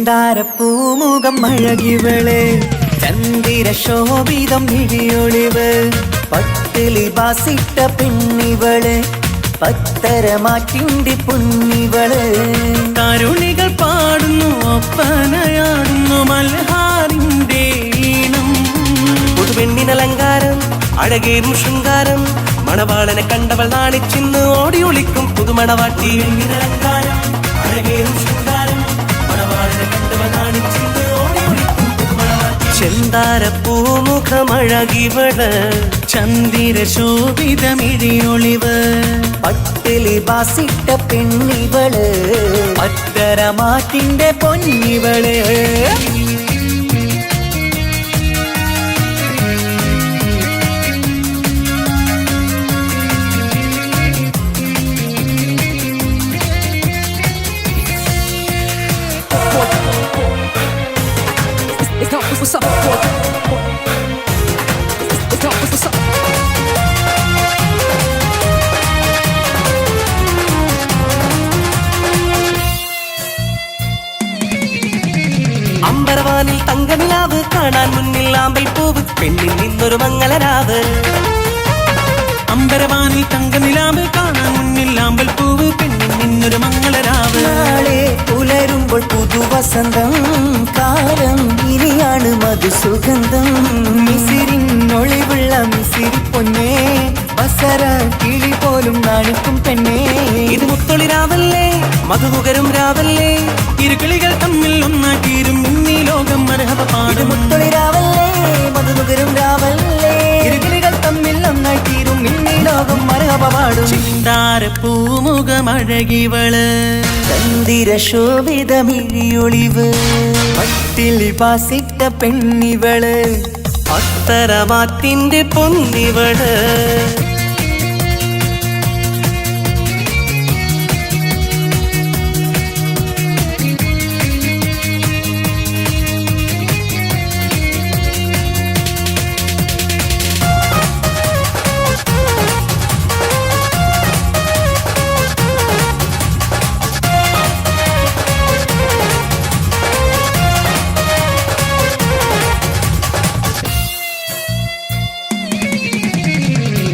ചെന്താരപ്പൂമുഖം അഴകിവള് ചന്ദിര ശോഭിതം വിഴിയൊളിവ് പട്ടിലി ബാസിട്ട പെണ്ണിവള് പത്തരമാറ്റിന്റെ പൊന്നിവള് തരുണികൾ പാടുന്നു ഒപ്പനയാടുന്നു മൽഹാറിന്റെ ഈണം പുതുപെണ്ണിനലങ്കാരം അഴകേറും ശൃംഗാരം മണവാളനെ കണ്ടവൾ നാണിച്ചിന്ന് ഓടി ഒളിക്കും പുതുമണവാട്ടി അലങ്കാരം അഴകേറും ശൃംഗാരം മണവാളനെ കണ്ടവൾ നാണിച്ചിന്ന് ഓടി ഒളിക്കും പുതുമണവാട്ടി ചെന്താരപ്പൂമുഖമഴകിവള് ചന്ദിര ശോഭിതമിഴിയൊളിവ് പട്ടിലി ബാസിട്ട പെണ്ണിവള് പത്തരമാറ്റിന്റെ പൊന്നിവള് What's up? What's up? അമ്പരവാനിൽ തങ്കനിലാവ് കാണാൻ മുന്നിൽ ആമ്പൽ പൂവ് പെണ്ണിൽ നിന്നൊരു മംഗളരാവ് അമ്പരവാനിൽ തങ്കനിലാവ് കാണാൻ മുന്നിൽ ആമ്പൽ പൂവ് പെണ്ണിൽ നിന്നൊരു മംഗളരാവ് നാളെ പുലരുമ്പോൾ പുതുവസന്തം കാലം ഇനിയാണ് മധുസുഗന്ധം മിസിരിനൊളിവുള്ള മിസിരി പൊന്നേ ബസര കിളി പോലും നാണിക്കും പെണ്ണേ ഇത് മുത്തൊളിരാവല്ലേ മധുമുകരും രാവല്ലേ ഇരുകിളികൾ തമ്മിൽ ഒന്നാക്കിയിരും ഇന്നീ ലോകം മരഹബ ഇത് പാടും മുത്തൊളിരാവല്ലേ മധുമുകരും രാവല്ലേ ഇരുകിളികൾ തമ്മിൽ ഒന്നായി തീരും ഇന്നീ ലോകം മരഹബ പാടും ചെന്താരപ്പൂമുഖമഴകിവള് ചന്ദിര ശോഭിതമിഴിയൊളിവ് പട്ടിലി ബാസിട്ട പെണ്ണിവള് അത്തരമാറ്റിന്റെ പൊന്നിവള്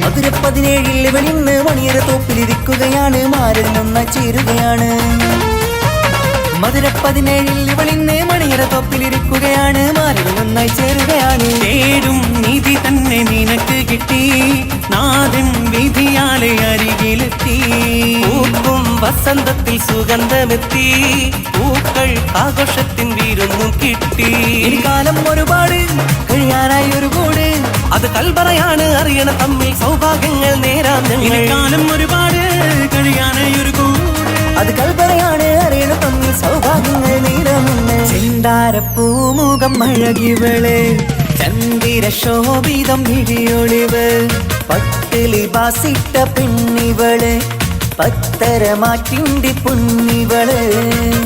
മധുര 17 വെളിന്ന് മണിയര തോപ്പിലിരിക്കുകയാണ് മാരൻ നന്നായി ചേരുകയാണ് മധുര 17 വെളിന്ന് മണിയര തോപ്പിലിരിക്കുകയാണ് മാരൻ നന്നായി ചേരുകയാണ് തേടും നിധി തന്നെ നിനക്ക് കിട്ടി നാദൻ വിധിയാലെ അരികിലെത്തി പൂക്കും വസന്തത്തിൽ സുഗന്ധമെത്തി പൂക്കൾ ആഘോഷത്തിൻ വീരൊന്നും കിട്ടി ഈ കാലം ഒരുപാട് കഴിയാനായി ഒരു കൂട് അത് കൽബറയാണ് അറിയണ തമ്മിൽ സൗഭാഗ്യങ്ങൾ നേരാം ഞങ്ങൾ കാലം ഒരുപാട് കഴിയാനായി ഒരു കൂട് അത് കൽപ്പനയാണ് അറിയണ തമ്മിൽ സൗഭാഗ്യങ്ങൾ നീരമെന്ന് ചെന്താരപ്പൂമുഖം അഴകിവള് ചന്ദിര ശോഭിതം വിഴിയൊളിവ് പട്ടിലി ബാസിട്ട പെണ്ണിവള് പത്തരമാറ്റിന്റെ പൊന്നിവള്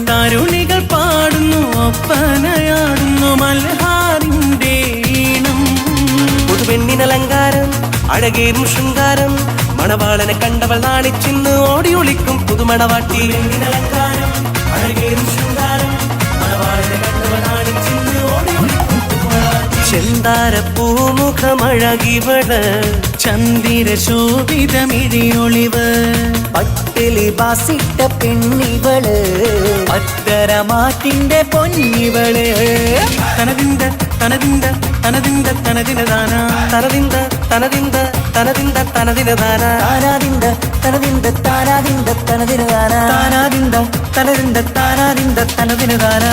തരുണികൾ പാടുന്നു ഒപ്പനയാടുന്നു മൽഹാറിന്റെ ഈണം പുതുപെണ്ണിനലങ്കാരം അഴകേറും ശൃംഗാരം മണവാളനെ കണ്ടവൾ നാണിച്ചിന്ന് ഓടി ഒളിക്കും പുതുമണവാട്ടി അലങ്കാരം അഴകേറും ശൃംഗാരം മണവാളനെ കണ്ടവൾ നാണിച്ചിന്ന് ഓടി ഒളിക്കും പുതുമണവാട്ടി. ചെന്താരപ്പൂമുഖമഴകിവള് ചന്ദിര ശോഭിതമിഴിയൊളിവ് പട്ടിലി ബാസിട്ട പെണ്ണിവള് പത്തരമാറ്റിന്റെ പൊന്നിവള് തനതിന്ത തനതിന്ത തനതിന്ത തനതിനദാന തനതിന്ത തനതിന്ത തനതിന്ത തനതിനദാന താനാദിന്ത തനതിന്ത താനാദിന്ത തനതിനദാന താനാദിന്ത തനതിന്ത താനാദിന്ത തനതിനദാന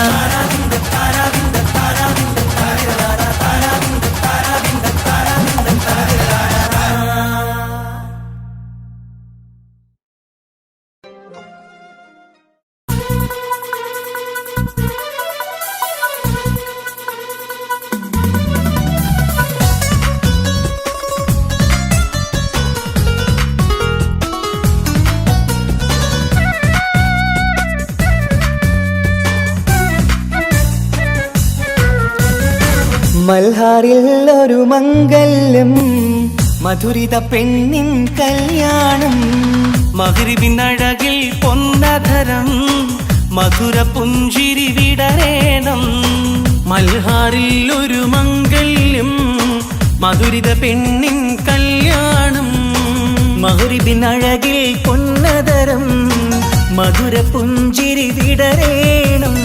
മൽഹാറിൽ ഒരു മംഗല്യം മധുരിത പെണ്ണിൻ കല്യാണം മഗ്രിബിനഴകിൽ പൊന്നധരം മധുര പുഞ്ചിരി വിടരേണം. മൽഹാറിൽ ഒരു മംഗല്യം മധുരിത പെണ്ണിൻ കല്യാണം. മഗ്രിബിനഴകിൽ പൊന്നതരം മധുര പുഞ്ചിരി വിടരേണം.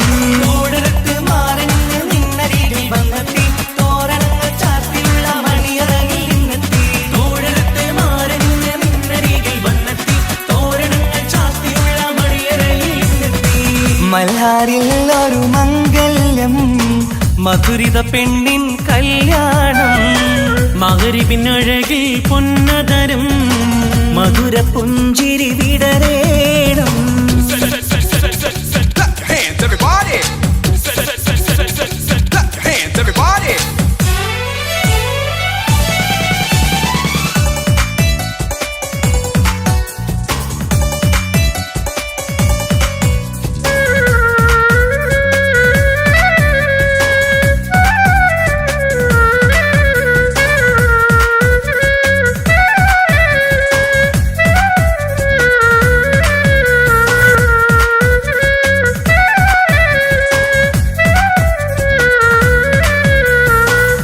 ഓടരത്ത് മാറഞ്ഞ് നിന്നരികിൽ വന്നെത്തി തോരണങ്ങൾ ചാർത്തിയുള്ള മണിയറകിൽ നിന്നെത്തി. ഓടരത്ത് മാറഞ്ഞ് നിന്നരികിൽ വന്നെത്തി തോരണങ്ങൾ ചാർത്തിയുള്ള മണിയറയിൽ നിന്നെത്തി. മൽഹാറിൽ ഒരു മംഗല്യം മധുരിത പെണ്ണിൻ കല്യാണം. മഗ്രിബിനഴകിൽ പൊന്നതരം മധുര പുഞ്ചിരി വിടരേണം. Hands everybody. Hands everybody.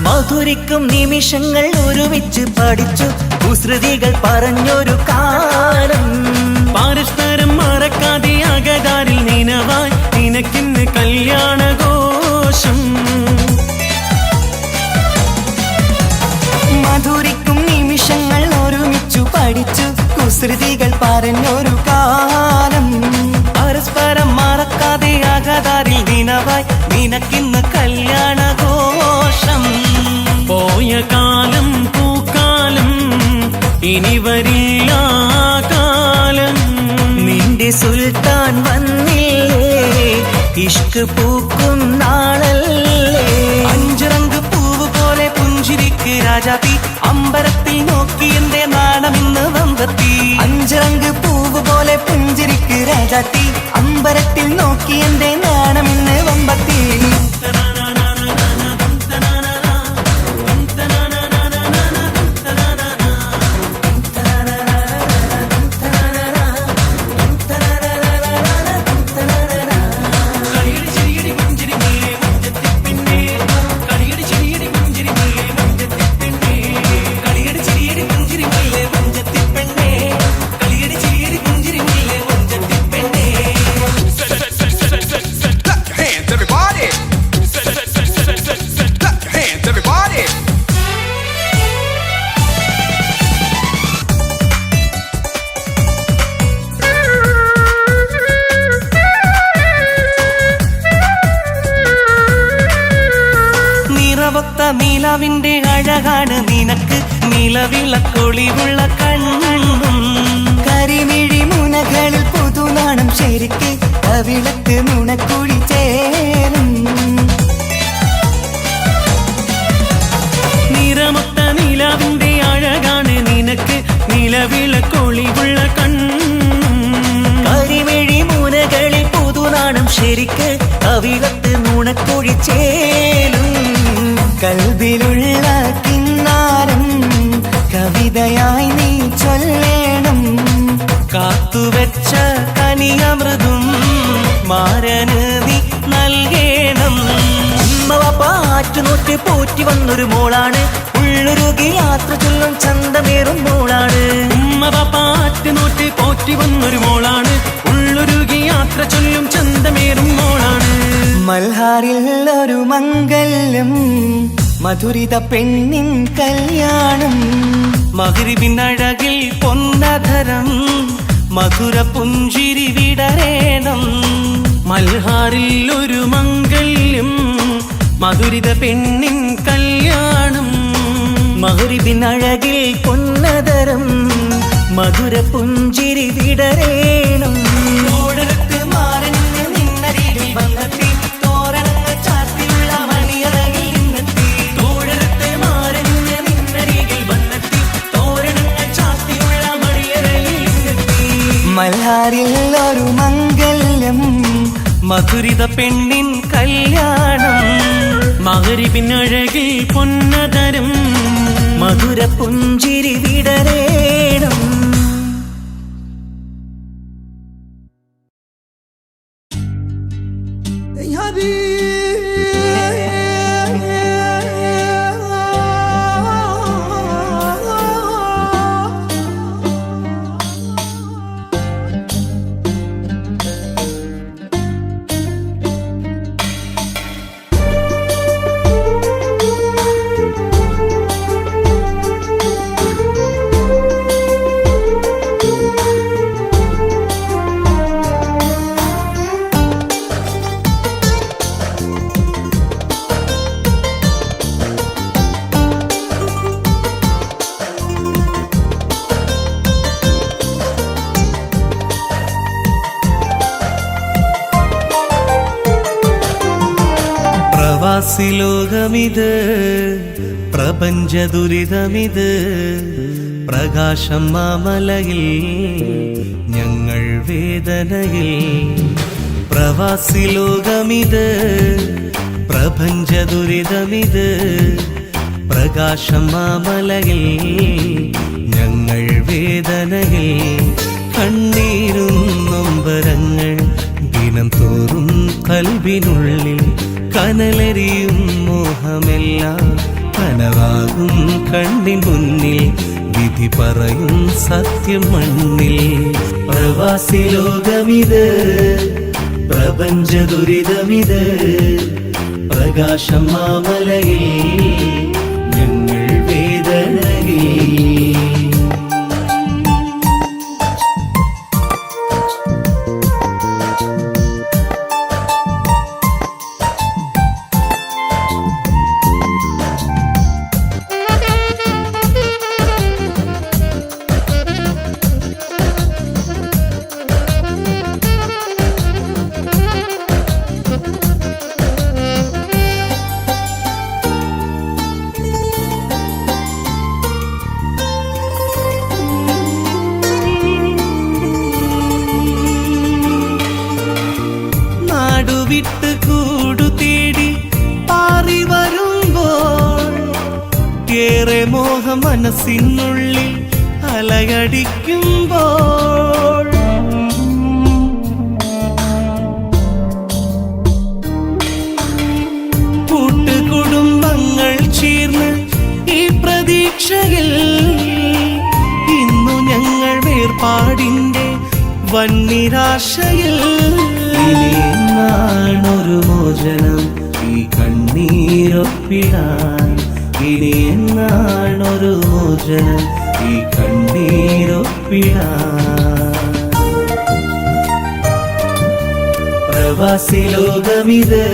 മധുരിക്കും നിമിഷങ്ങൾ ഒരുമിച്ച് പഠിച്ചു കുസൃതികൾ പറഞ്ഞൊരു കാലം. പരസ്പരം മറക്കാതെ അകതാരിൽ നിനവായി നിനക്കിന്ന് കല്യാണഘോഷം. മധുരിക്കും നിമിഷങ്ങൾ ഒരുമിച്ചു പഠിച്ചു കുസൃതികൾ പറഞ്ഞൊരു കാലം. പരസ്പരം മറക്കാതെ അകതാരിൽ ദിനവായി നിനക്കിന്ന് കല്യാണഘോഷം. പോയ കാലം പൂക്കാലം ഇനി വരില്ല കാലം. നിന്റെ സുൽത്താൻ വന്നില്ലേ ഇഷ്ക് പൂക്കും നാളല്ലേ. അഞ്ചിറങ്ക് പൂവ് പോലെ പുഞ്ചിരിക്ക് രാജാത്തി അമ്പരത്തിൽ നോക്കി എന്റെ നാണമിന്ന് വമ്പത്തി. അഞ്ചിറങ്ക് പൂവ് പോലെ പുഞ്ചിരിക്ക് രാജാത്തി അമ്പരത്തിൽ നോക്കി എന്റെ നാണമിന്ന് വമ്പത്തി. Hands everybody. Hands everybody. നിറവൊത്ത നിലവിന്റെ അഴകാണ് നിനക്ക് നിലവിളക്കൊളിവുള്ള കണ്ണും. കരിമിഴി മുനകളിൽ പുതുനാണം ശരിക്ക് കവിളത്ത് നുണക്കുഴി ചേരും. നിറമൊത്ത നിലാവിന്റെ അഴകാണ് നിനക്ക് നിലവിളക്കൊളിവുള്ള കണ്ണും. കരിമിഴി മുനകളിൽ പുതുനാണം ശരിക്ക് കവിളത്ത് നുണക്കുഴി ചേരും. കൽബിലുള്ള കിന്നാരം കവിതയായി നീ ചൊല്ലേണം. കാത്തുവെച്ച കനിയമൃതും മാരന് നീ നൽകേണം. പാറ്റുനോറ്റ് പോറ്റി വന്നൊരു മോളാണ് ഉള്ളൊരുകി യാത്ര ചൊല്ലും ചന്തമേറും മോളാണ്. ഉമ്മ പാറ്റ് നോറ്റ് പോറ്റി വന്നൊരു മോളാണ് ഉള്ളൊരുകി യാത്ര ചൊല്ലും ചന്തമേറും മോളാണ്. മൽഹാറിൽ ഒരു മംഗല്യം മധുരിത പെണ്ണിൻ കല്യാണം. മഗ്രിബിനഴകിൽ പൊന്നധരം മധുര പുഞ്ചിരി വിടരേണം. മൽഹാറിൽ ഒരു മംഗല്യം മധുരിത പെണ്ണിൻ കല്യാണം. മഗ്രിബിനഴകിൽ പൊന്നതരം മധുര പുഞ്ചിരി വിടരേണം. ഓടരത്ത് മാറഞ്ഞ് നിന്നരികിൽ വന്നെത്തി തോരണങ്ങൾ ചാർത്തിയുള്ള മണിയറകിൽ നിന്നെത്തി. ഓടരത്ത് മാറഞ്ഞ് നിന്നരികിൽ വന്നെത്തി തോരണങ്ങൾ ചാർത്തിയുള്ള മണിയറകിൽ നിന്നെത്തി. മൽഹാറിൽ ഒരു മംഗല്യം മധുരിത പെണ്ണിൻ കല്യാണം. മഗ്രിബിനഴകിൽ പൊന്നതരം മധുര പുഞ്ചിരി വിടരേണം. പ്രവാസി ലോകമിത് പ്രപഞ്ച ദുരിതമിത് പ്രകാശം മാമലയിൽ ഞങ്ങൾ വേദനയിൽ പ്രവാസി ലോകമിത് പ്രപഞ്ച ദുരിതമിത് പ്രകാശം മാമലയിൽ ഞങ്ങൾ വേദനയിൽ കണ്ണീരും നൊമ്പരങ്ങൾ ദിനം തോറും കൽവിനുള്ളിൽ കനലരിയും മോഹമെല്ലാം കനവാകും കണ്ണിൻ മുന്നിൽ വിധി പറയും സത്യം മണ്ണിൽ പ്രവാസി ലോകമിത് പ്രപഞ്ച ദുരിതമിത് പ്രകാശം മാമലയിൽ ഞങ്ങൾ വേദനയിൽ വിട്ട് കൂടു തേടി പാറി വരുമ്പോൾ ഏറെ മോഹം മനസ്സിനുള്ളിൽ അലയടിക്കുമ്പോൾ കൂട്ടുകുടുംബങ്ങൾ ചേർന്ന് ഈ പ്രതീക്ഷയിൽ ഇന്നു ഞങ്ങൾ വേർപാടിന്റെ വന്നിരാശയിൽ ഒരു മോചനം ഈ കണ്ണീരൊപ്പിടാൻ ഇനി എന്നാണൊരു മോചനം ഈ കണ്ണീരൊപ്പിടാൻ പ്രവാസി ലോകമിത്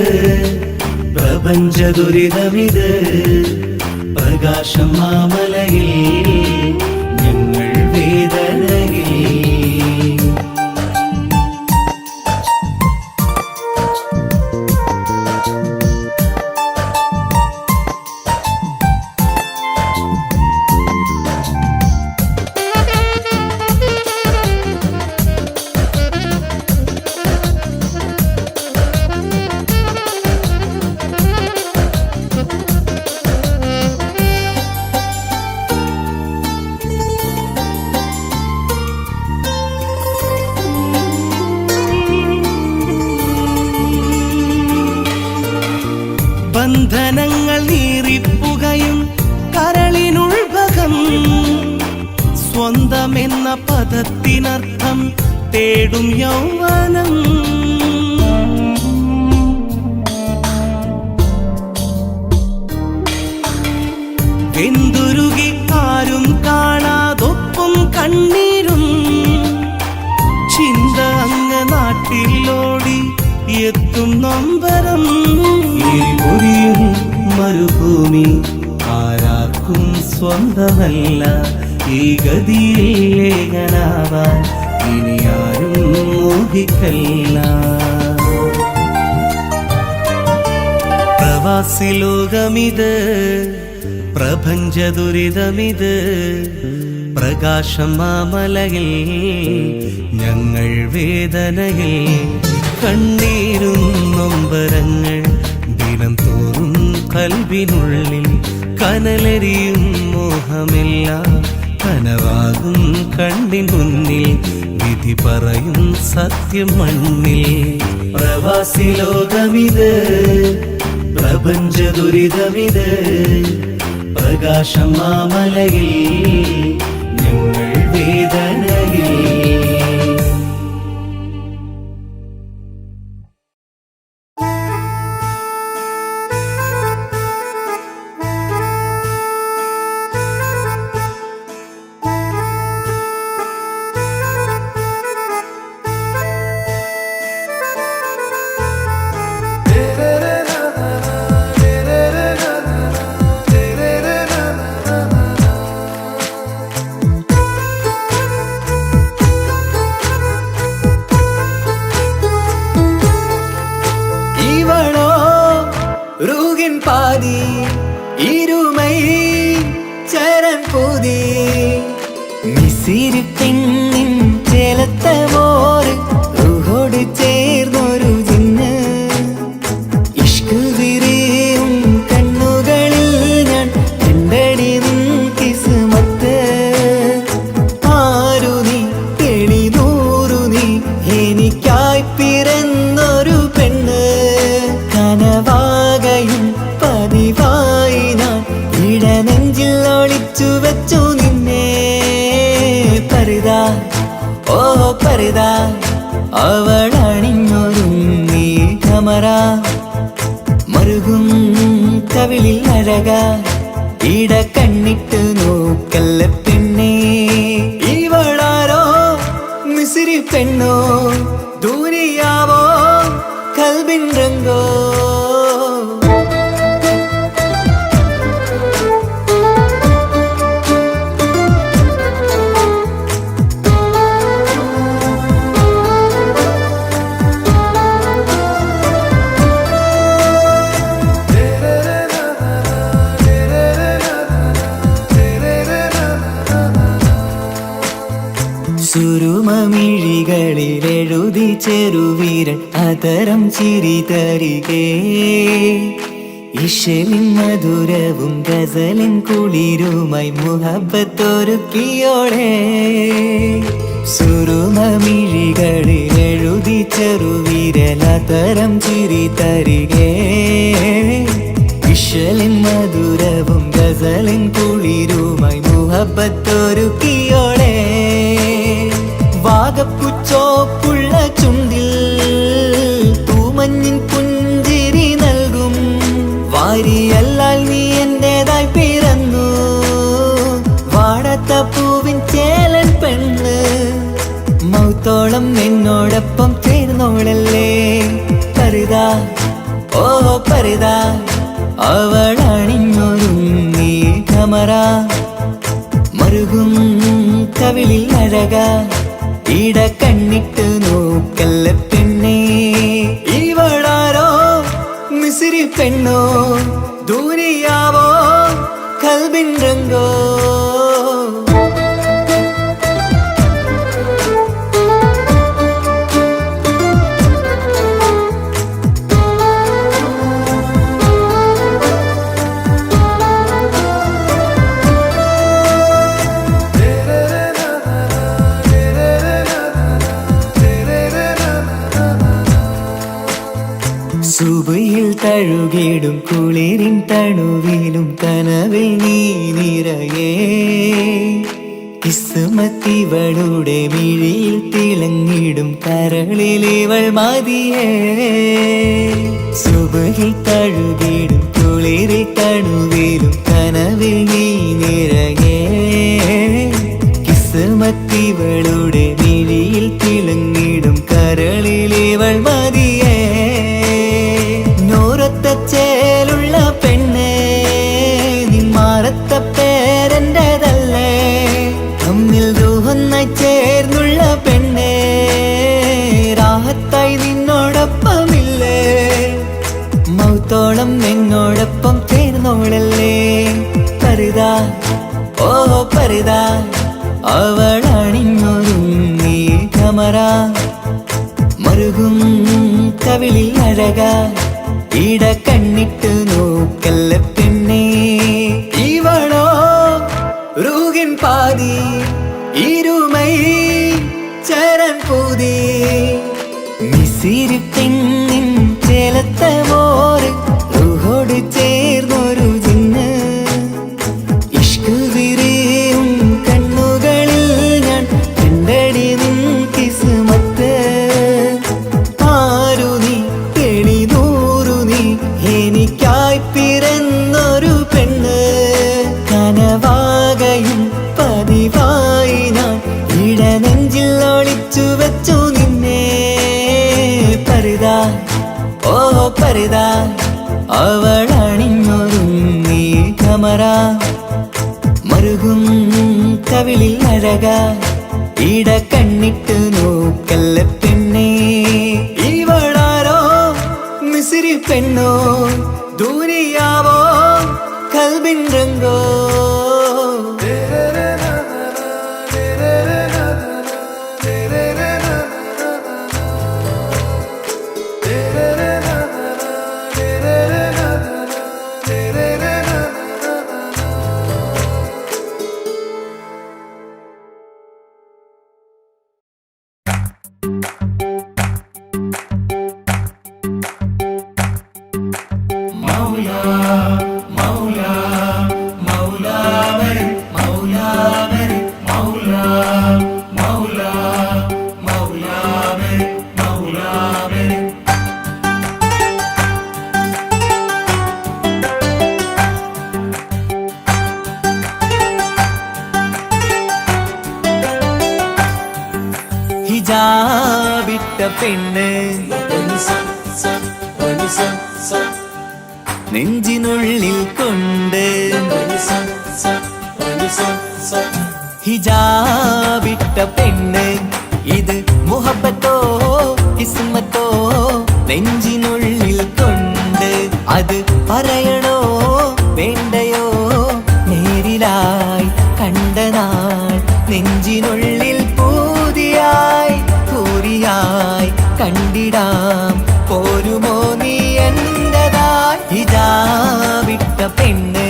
പ്രപഞ്ച ദുരിതമിത് പ്രകാശം മാമലയിൽ ഞങ്ങൾ വേദനയിൽ ബന്ധനങ്ങൾ നീറിപ്പുകയും കരളിനുൾഭകം സ്വന്തമെന്ന പദത്തിനർത്ഥം തേടും യൗവനം വെന്തുരുകി ആരും കാണാതൊപ്പം കണ്ണീരും ചിന്ത അങ്ങ് നാട്ടിലോടി എത്തും നൊമ്പരം പൊരിയും മരുഭൂമി ആരാർക്കും സ്വന്തമല്ല ഈ ഗതിയിൽ ഏകനാവാൻ ഇനി ആരും മോഹിക്കല്ല പ്രവാസി ലോകമിത് പ്രപഞ്ച ദുരിതമിത് പ്രകാശം മാമലയിൽ ഞങ്ങൾ വേദനയിൽ കണ്ണീരും നൊമ്പരങ്ങൾ ദിനം തോറും കൽവിനുള്ളിൽ കനലരിയും മോഹമെല്ലാം കനവാകും കണ്ണിൻ മുന്നിൽ വിധി പറയും സത്യം മണ്ണിൽ പ്രവാസി ലോകമിത് പ്രപഞ്ച ദുരിതമിത് പ്രകാശം മാമലയിൽ ഞങ്ങൾ വേദനയിൽ മിസിരി പെണ്ണിൻ ചേലത്തെ മോര് റൂഹോട് ചേർന്നൊരു ജിന്ന് ഇഷ്ക് വിരിയും കണ്ണുകളിൽ ഞാൻ കണ്ടടി നിൻ കിസ്മത്ത് ആരു നീ തെളിനൂറു നീ എനിക്കായി പിറന്നൊരു പെണ്ണ് കനവാകയും പതിവായി ഞാൻ ഇടനെഞ്ചിൽ ഒളിച്ചു വെച്ചു നിന്നെ പരിതാ ഓ പരിതാ അവളണിഞ്ഞൊരുങ്ങി കമറ മറുകും കവിളിൽ അഴക ഇട കണ്ണിട്ട് നോക്കല്ല പെണ്ണേ ഇവളാരോ മിസിരി പെണ്ണോ ദൂരിയാവോ കൽബിൻ രംഗോ സുരുമമിഴികളിൽ എഴുതി ചെറുവീരൻ അതരം ചിരി തരികേ ഇഷലിൻ മധുരവും ഗസലിൻ കുളിരുമായി മുഹബത്തൊരുക്കിയോളെ സുരുമമിഴികളിൽ എഴുതി ചെറുവീരൻ അതരം ചിരി തരികേ ഇഷലിൻ മധുരവും ഗസലിൻ കുളിരുമായി മുഹബത്തൊരുക്കിയോളെ വാഗപ്പുച്ചോപ്പുള്ള ചുണ്ടിൽ തൂമഞ്ഞിൻ പുഞ്ചിരി നൽകും വാരിയല്ലാൽ നീ എന്റേതായി പിറന്നു വാടാത്ത പൂവിൻ ചേലൻ പെണ്ണ് മൗത്തോളം എന്നോടൊപ്പം ചേർന്നോളല്ലേ പരിതാ ഓ പരിതാ അവളണിഞ്ഞൊരുങ്ങി കമറ മറുകും കവിളിൽ അഴക ഇട കണ്ണിട്ട് നോക്കല്ല പെണ്ണേ ഇവളാരോ മിസിരി പെണ്ണോ ദൂരിയാവോ കൽബിൻ രംഗോ സുബയിൽ തഴുകിടും കുളിരിൻ തണുവിലും കനവിൽ നീ നിറയേ കിസ്മത്തിവളുടെ മിഴിയിൽ തിളങ്ങിടും കരളിലിവൾ മതിയേ സുബയിൽ തഴുകിടും കുളിരിൽ തണുവിലും കനവിൽ നീ നിറയേ കിസ്മത്തിവളുടെ മിഴിയിൽ തിളങ്ങിടും കരളിലിവൾ മതിയേ ചേലുള്ള പെണ്ണേ നിന്മാറത്ത പേരെന്റേതല്ലേ തമ്മിൽ ദൂഹൊന്നായി ചേർന്നുള്ള പെണ്ണേ രാഹത്തായി നിന്നോടൊപ്പമില്ലേ മൗത്തോളം എന്നോടൊപ്പം ചേർന്നോളല്ലേ പരിതാ ഓ പരിതാ അവളണിഞ്ഞൊരുങ്ങി കമറ മറുകും കവിളിൽ അഴക ഇട കണ്ണിട്ട് നോക്കല്ല പെണ്ണേ ഇവളോ റൂഹിൻ പാതി ഇരുമൈ ചരൻ പൂതി മിസിരി പെണ്ണിൻ ചേലത്തെ മോര് റൂഹോട് ചേർന്നൊരു ജിന്ന് ഇഷ്ക് വിരിയും കണ്ണുകളിൽ ഞാൻ കണ്ടടി നിൻ കിസ്മത്ത് ആരു നീ തെളിനൂറു നീ എനിക്കായി പിറന്നൊരു പെണ്ണ് കനവാകയും പതിവായി ഞാൻ ഇടനെഞ്ചിൽ ഒളിച്ചു വെച്ചു നിന്നെ പരിതാ ഓ പരിതാ അവളണിഞ്ഞൊരുങ്ങി കമറ മറുകും കവിളിൽ അഴക ഇട കണ്ണിട്ട് നോക്കല്ല പെണ്ണേ ഇവളാരോ മിസിരി പെണ്ണോ ദൂരിയാവോ കൽബിൻ രംഗോ ഹിജാബിട്ട പെണ്ണ് നെഞ്ചിനുള്ളിൽ കൊണ്ട് ഹിജാബിട്ട പെണ്ണ് ഇത് മുഹബത്തോ കിസ്മത്തോ നെഞ്ചിനുള്ളിൽ കൊണ്ട് അത് പറയണോ വേണ്ടയോ നേരിലായി കണ്ട നാൾ നെഞ്ചിനുള്ളിൽ പൂതിയായി പൂരിയായി കണ്ടിടാം പോരുമോ നീ എന്റതായി ഹിജാബിട്ട പെണ്ണ്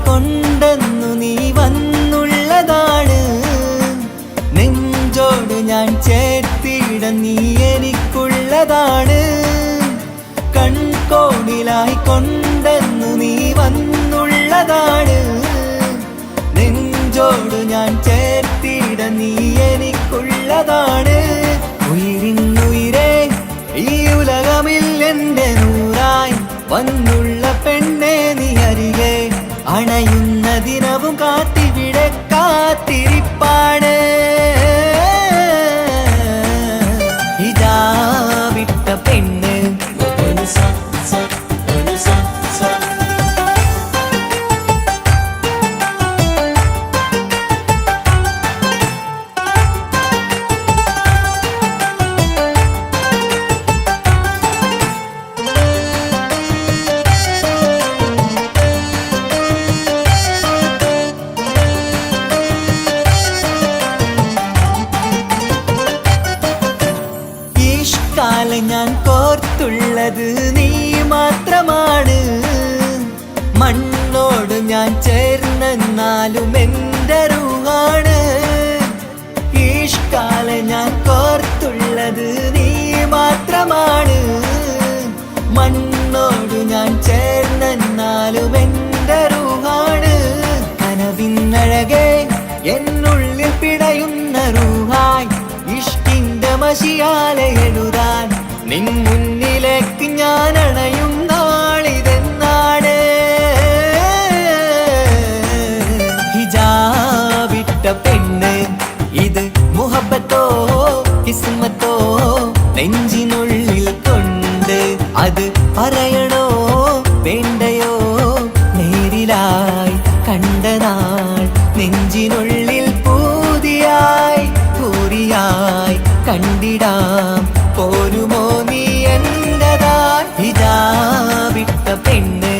കൊണ്ടെന്നു നീ വന്നുള്ളതാണ് നെഞ്ചോട് ഞാൻ ചേർത്തിട നീ എനിക്കുള്ളതാണ് കൺകോണിലായി കൊണ്ടെന്നു നീ വന്നുള്ളതാണ് നെഞ്ചോട് ഞാൻ ചേർത്തിട നീ എനിക്കുള്ളതാണ് ഉയിരിന്നുയിരേ ഈ ഉലകമിൽ എന്റെ നൂറായി വന്നുള്ള പെണ്ണെ നീ അരികെ അണയുന്ന ദിനവും കാത്തിവിടെ കാത്തിരിപ്പാണ് ഹിജാബിട്ട പെണ്ണ് ഞാൻ കോർത്തുള്ളത് നീ മാത്രമാണ് മണ്ണോട് ഞാൻ ചേർന്നെന്നാലും എൻ്റെ റൂഹാണ് ഈഷ്കാല ഞാൻ കോർത്തുള്ളത് നീ മാത്രമാണ് മണ്ണോട് ഞാൻ ചേർന്നെന്നാലും എൻ്റെ റൂഹാണ് കനവിന്നഴകെ എന്നുള്ളിൽ പിടയുന്ന റൂഹായി ഇഷ്കിന്റെ മഷിയാലെ എഴുതാൻ നിൻ മുന്നിലേക്ക് ഞാൻ അണയും നാളിതെന്നാണ് ഹിജാബിട്ട പെണ്ണ് ഇത് മുഹബത്തോ കിസ്മത്തോ നെഞ്ചിനുള്ളിൽ കൊണ്ട് അത് പറയണോ വേണ്ടയോ നേരിലായി കണ്ട നാൾ നെഞ്ചിനുള്ളിൽ പൂതിയായി പൂരിയായി കണ്ടിടാം പോരുമോ നീ എന്റതായി ഹിജാബിട്ട പെണ്ണ്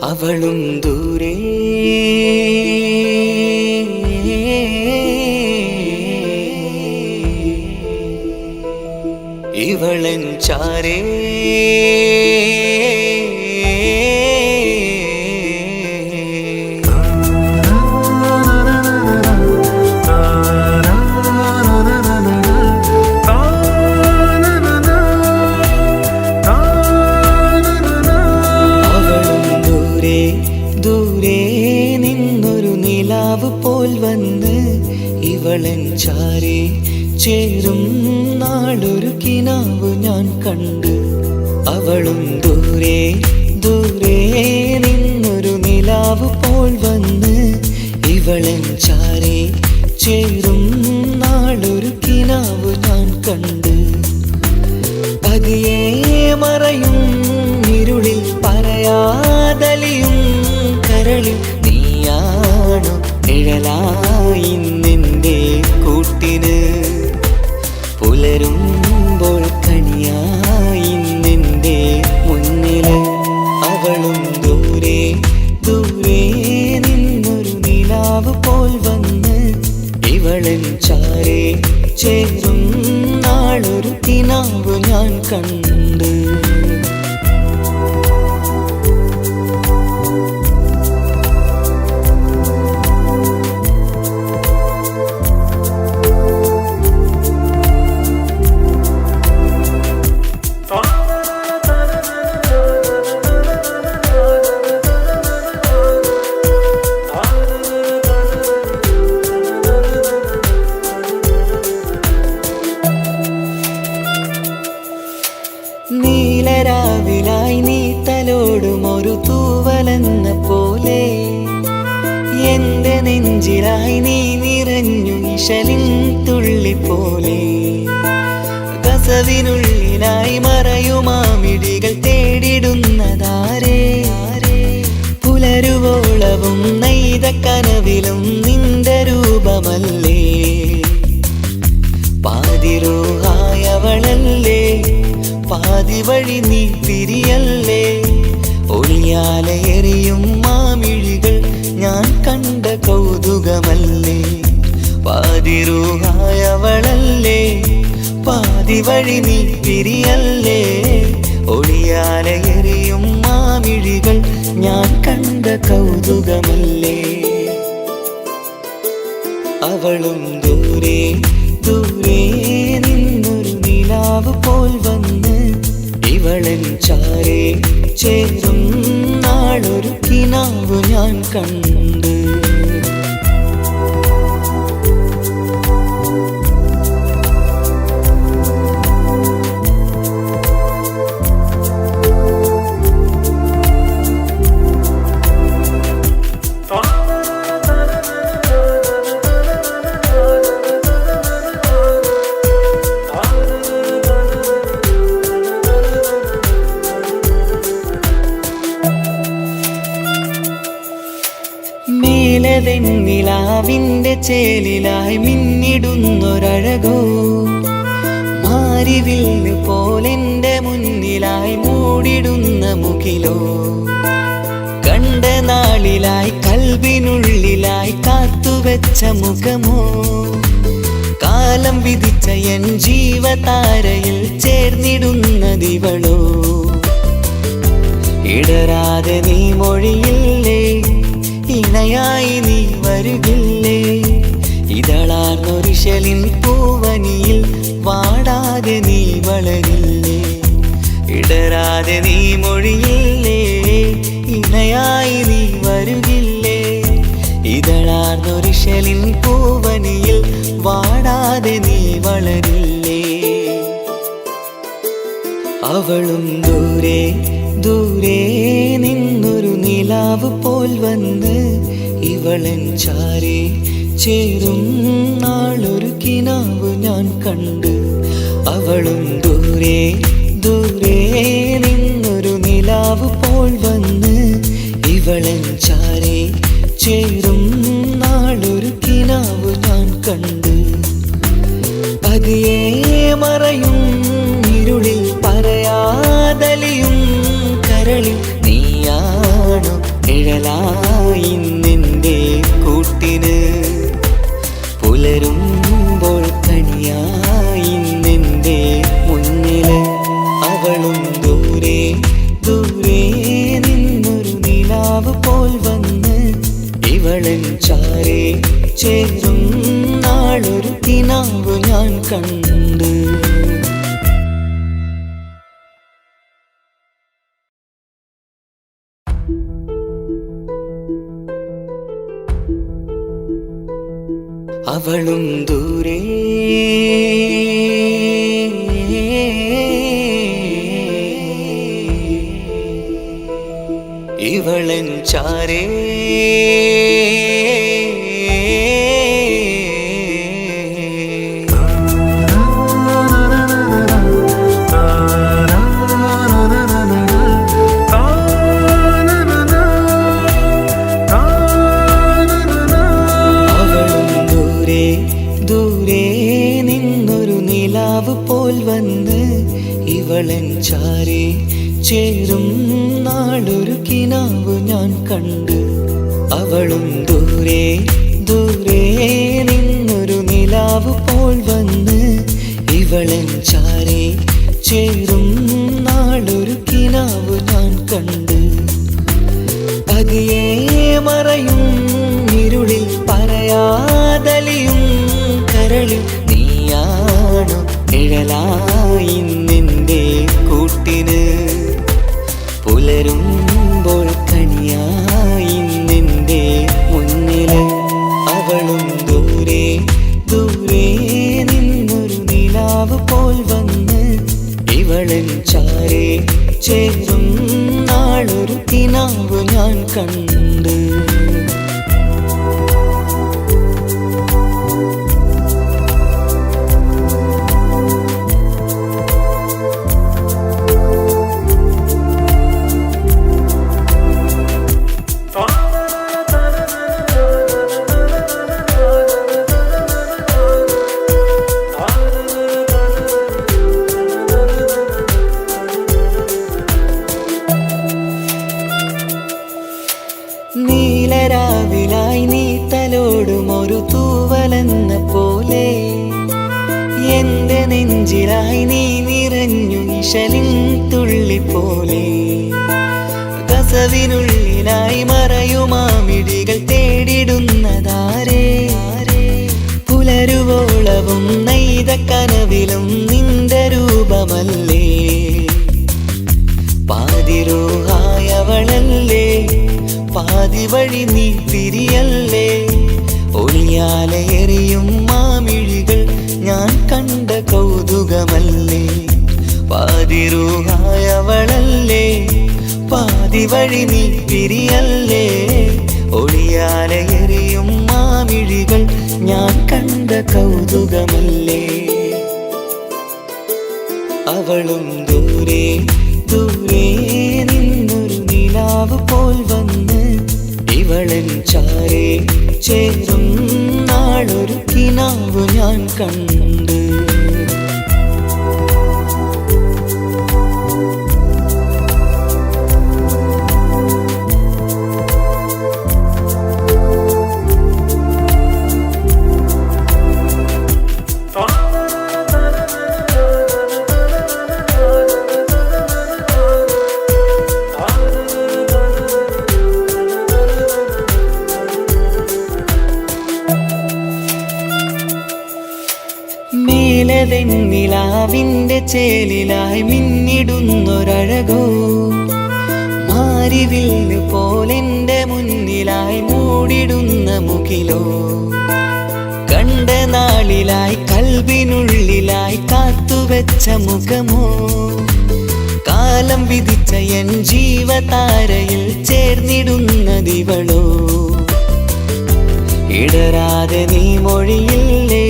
അവളും ദൂരെ ഇവളൻ ചാരേ പോൽ വന്ന് ഇവളൻ ചാരേ ചേരും നാളൊരു കിനാവ് ഞാൻ കണ്ട് അവളും ദൂരെ ദൂരെ നിന്നൊരു നിലാവ് പോൽ വന്ന് ഇവളൻ ചാരേ ചേരും നാളൊരു കിനാവ് ഞാൻ കണ്ട് പതിയെ മറയും ഇരുളിൽ പറയാതലിയും കരളിൽ നീയാണു നിഴലായി നിന്റെ കൂട്ടിന് പുലരുമ്പോൾ കണിയായി നിന്റെ മുന്നില് അവളും ദൂരെ ദൂരെ നിന്നൊരു നിലാവ് പോൽ വന്ന് ഇവളൻ ചാരേ ചേരും നാളൊരു കിനാവ് ഞാൻ കണ്ട്. നീലരാവിലായി നീ തലോടും ഒരു തൂവലെന്ന പോലെ എന്റെ നെഞ്ചിലായി നീ നിറഞ്ഞു ഇശലിൻ തുള്ളി പോലെ. കസവിനുള്ളിലായി മറയുമാമിഴികൾ തേടിടുന്നതാരേ, പുലരുവോളവും നെയ്ത കനവിലും നിന്റെ രൂപമല്ലേ. പാതിരോഹായവളല്ലേ, പാതി വഴി നീ തിരിയല്ലേ. ഒളിയാലെ എറിയും മാമിഴികൾ ഞാൻ കണ്ട കൗതുകമല്ലേ. പാതിരൂഹായവളല്ലേ, പാതി വഴി നീ തിരിയല്ലേ. ഒളിയാലെ എറിയും മാമിഴികൾ ഞാൻ കണ്ട കൗതുകമല്ലേ. അവളും ദൂരെ ദൂരെ നിന്നൊരു നിലാവ് പോൽ വന്ന് ഇവളൻ ചാരേ ചേരും നാളൊരു കിനാവ് ഞാൻ കണ്ട്. നിലാവിന്റെ ചേലിലായി മിന്നിടുന്നൊരഴകോ, മാരിവില്ല് പോലെന്റെ മുന്നിലായി മൂടിടുന്ന മുകിലോ. കണ്ട നാളിലായി കൽബിനുള്ളിലായി കാത്തുവെച്ച മുഖമോ, കാലം വിധിച്ച എൻ ജീവതാരയിൽ ചേർന്നിടുന്നതിവളോ. ഇടരാതെ നീ മൊഴിയില്ലേ, ഇണയായി നീ വരുകില്ലേ. ഇതളാർന്നൊരിശലിൻ പൂവനിയിൽ വാടാതെ നീ വളരില്ലേ. ഇടരാതെ നീ മൊഴിയില്ലേ, ഇണയായി നീ വരുകില്ലേ. ഇതളാർന്നൊരിശലിൻ പൂവനിയിൽ വാടാതെ നീ വളരില്ലേ. അവളും ദൂരെ ദൂരെ നിന്നൊരു നിലാവ് പോൽ വന്ന് ഇവളൻ ചാരേ ചേരും നാളൊരു കിനാവ് ഞാൻ കണ്ട്. അവളും ദൂരെ ദൂരെ നിന്നൊരു നിലാവ് പോൽ വന്ന് ഇവളൻ ചാരേ ചേരും നാളൊരു കിനാവ് ഞാൻ കണ്ട്. പതിയെ മറയും ഇരുളിൽ പറയാതലിയും കരളിൽ നീയാണു നിഴലായി നിന്റെ കൂട്ടിന്. പുലരുമ്പോൾ കണിയായി നിന്റെ മുന്നില്. അവളും ദൂരെ ദൂരെ നിന്നൊരു നിലാവ് പോൽ വന്ന് ഇവളൻ ചാരേ ചേരും നാളൊരു കിനാവ് ഞാൻ കണ്ട്. അവളും ദൂരെ ഇവളൻ ചാരേ പോൽ വന്ന് ഇവളൻ ചാരേ ചേരും നാളൊരു കിനാവ് ഞാൻ കണ്ട്. അവളും ദൂരെ ദൂരെ നിന്നൊരു നിലാവ് പോൽ വന്ന് ഇവളൻ ചാരേ ചേരും നാളൊരു കിനാവ് ഞാൻ കണ്ട്. പതിയെ മറയും ഇരുളിൽ പറയാതലിയും കരളിൽ നീയാണു നിഴലായി നിന്റെ കൂട്ടിന്. പുലരുമ്പോൾ കണിയായി നിന്റെ മുന്നില്. അവളും ദൂരെ ദൂരെ നിന്നൊരു നിലാവ് പോൽ വന്ന് ഇവളൻ ചാരേ ചേരും നാളൊരു കിനാവ് ഞാൻ കണ്ട്. നീലരാവിലായി നീ തലോടും ഒരു തൂവലെന്ന പോലെ എന്റെ നെഞ്ചിലായി നീ നിറഞ്ഞു നിശലിൻ തുള്ളി പോലെ. കസവിനുള്ളിലായി മറയുമാമിടികൾ തേടിടുന്നതാരേ. പുലരുവോളവും നെയ്ത കനവിലും നിന്റെ രൂപമല്ലേ. പാതിരൂഹായവളല്ലേ പാതി വഴി നീ തിരിയല്ലേ. ഒളിയാലെറിയും മാമിഴികൾ ഞാൻ കണ്ട കൗതുകമല്ലേ. പാതിരൂഹായവളല്ലേ പാതി വഴി നീ തിരിയല്ലേ. ഒളിയാലെറിയും മാമിഴികൾ ഞാൻ കണ്ട കൗതുകമല്ലേ. അവളും ദൂരെ ദൂരെ നിന്നൊരു നിലാവ് പോൽ വന്ന് ഇവളൻ ചാരേ ചേരും നാളൊരു കിനാവ് ഞാൻ കണ്ട്. നിലാവിന്റെ ചേലിലായി മിന്നിടുന്നൊരഴകോ മാരിവില്ല് പോലെന്റെ മുന്നിലായി മൂടിടുന്ന മുകിലോ. കണ്ട നാളിലായി കൽബിനുള്ളിലായി കാത്തുവെച്ച മുഖമോ. കാലം വിധിച്ച എൻ ജീവതാരയിൽ ചേർന്നിടുന്നതിവളോ. ഇടരാതെ നീ മൊഴിയില്ലേ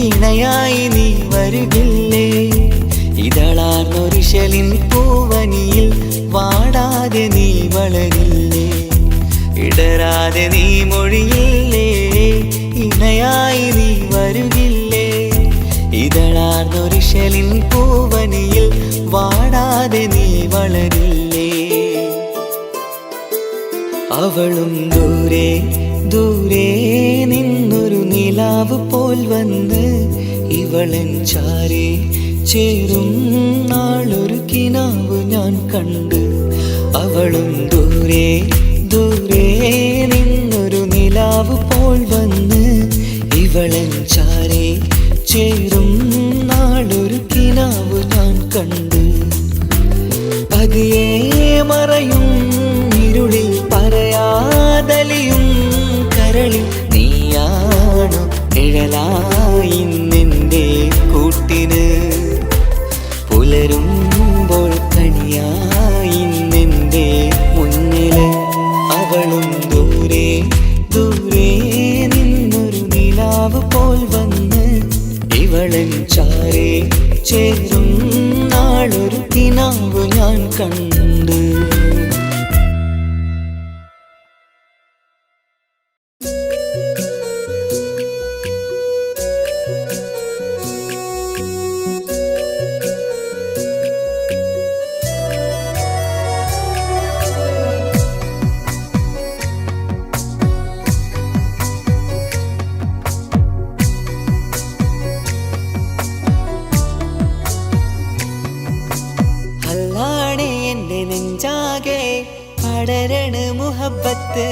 ഇണയായി നീ വരുകില്ലേ. ഇതളാർന്നൊരിശലിൻ പൂവനിയിൽ വാടാതെ നീ വളരില്ലേ. ഇടരാതെ നീ മൊഴിയില്ലേ ഇണയായി നീ വരുകില്ലേ. ഇതളാർന്നൊരിശലിൻ പൂവനിയിൽ വാടാതെ നീ വളരില്ലേ. അവളും ദൂരെ ദൂരെ നിന്നൊരു നിലാവ് പോൽ വന്ന് ഇവളൻ ചാരേ ചേരും നാളൊരു കിനാവ് ഞാൻ കണ്ട്. അവളും ദൂരെ ദൂരെ നിന്നൊരു നിലാവ് പോൽ വന്ന് ഇവളൻ ചാരേ ചേരും നാളൊരു കിനാവ് ഞാൻ കണ്ട്. പതിയെ മറയും ഇരുളിൽ പറയാതലിയും കരളിൽ നീയാണു നിഴലായി നിന്റെ കൂട്ടിന്. പുലരുമ്പോൾ കണിയായി നിന്റെ മുന്നില്. അവളും ദൂരെ ദൂരെ നിന്നൊരു നിലാവ് പോൽ വന്ന് ഇവളൻ ചാരേ ചേരും നാളൊരു കിനാവ് ഞാൻ കണ്ട്. മുഹബത്ത്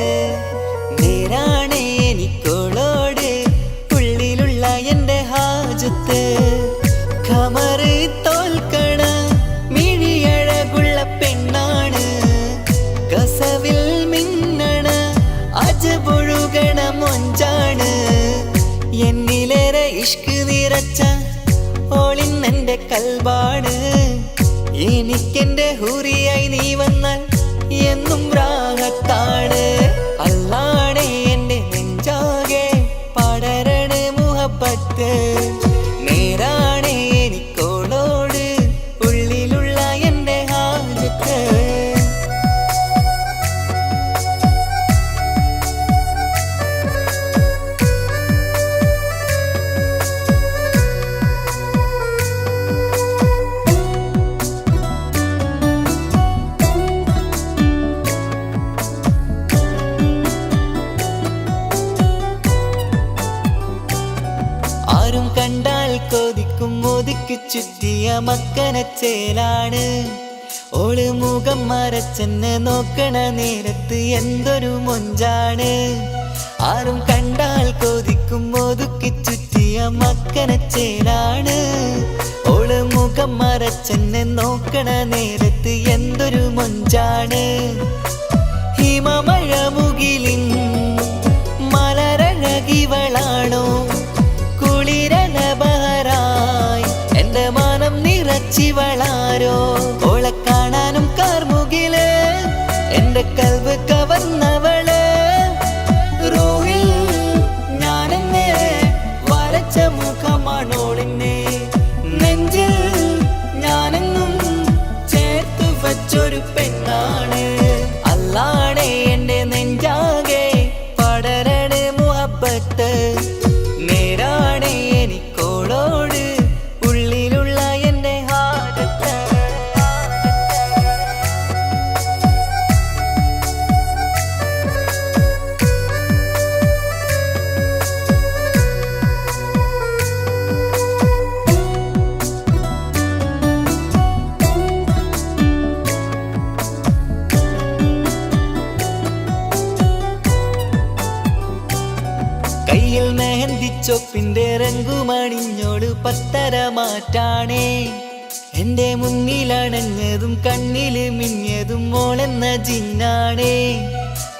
നേരാണ് എനിക്കോളോട് ഉള്ളിലുള്ള എൻ്റെ ഹാജത്ത് ഖമറ് തോൽക്കണ മിഴിയഴകുള്ള പെണ്ണാണ് കസവിൽ മിന്നണ അജബൊഴുകണ മൊഞ്ചാണ് എന്നിലേറെ ഇഷ്ക് നിറച്ച ഓളിന്നെൻ്റെ കൽബാണ് എനിക്കെന്റെ ഹൂറിയായി നീ വന്നാൽ എന്നും രാഗത്താണ് അല്ലാണേ എൻ്റെ നെഞ്ചാകെ പടരണ മുഹബത്ത് നേരാണേ എനിക്കോളോട് ഉള്ളിലുള്ള എൻ്റെ ഹാജത്ത് ആരും കണ്ടാൽ കൊതിക്കും ഒതുക്കി ചുറ്റിയ മക്കനച്ചേലാണ് ഓള് മുഖം മറച്ചെന്നെ നോക്കണ നേരത്ത് എന്തൊരു മൊഞ്ചാണ് ആരും കണ്ടാൽ കൊതിക്കും ഒതുക്കി ചുറ്റിയ മക്കനച്ചേലാണ് ഓള് മുഖം മറച്ചെന്നെ നോക്കണ നേരത്ത് എന്തൊരു മൊഞ്ചാണ് ഹിമമഴ മുകിലിൻ മലരഴകിവളാണോ കുളിരലബഹരായി എന്റെ മാനം നിറച്ചിവളാരോ ഓളെ കാണാനും കാർമുകില് എന്റെ കൽവ് കവർന്നവള് റൂഹിൽ ഞാനെന്നെ വരച്ച മുഖമാണോളിന്നെ നെഞ്ചിൽ ഞാനെന്നും ചേർത്തു വച്ചൊരു പെണ്ണാണ് അല്ലാണേ എന്റെ നെഞ്ചാകെ പടരണ മുഹബത്ത് നേരാണേ എനിക്കോളോട് ഉള്ളിലുള്ള എൻ്റെ ഹാജത്ത് കയ്യിൽ മെഹന്തിച്ചൊപ്പിന്റെ രംഗുമണിഞ്ഞോട് പത്തര മാറ്റാണേ എന്റെ മുന്നിലണഞ്ഞതും കണ്ണില് മിന്നിയതും മോളെന്ന ജിന്നാണേ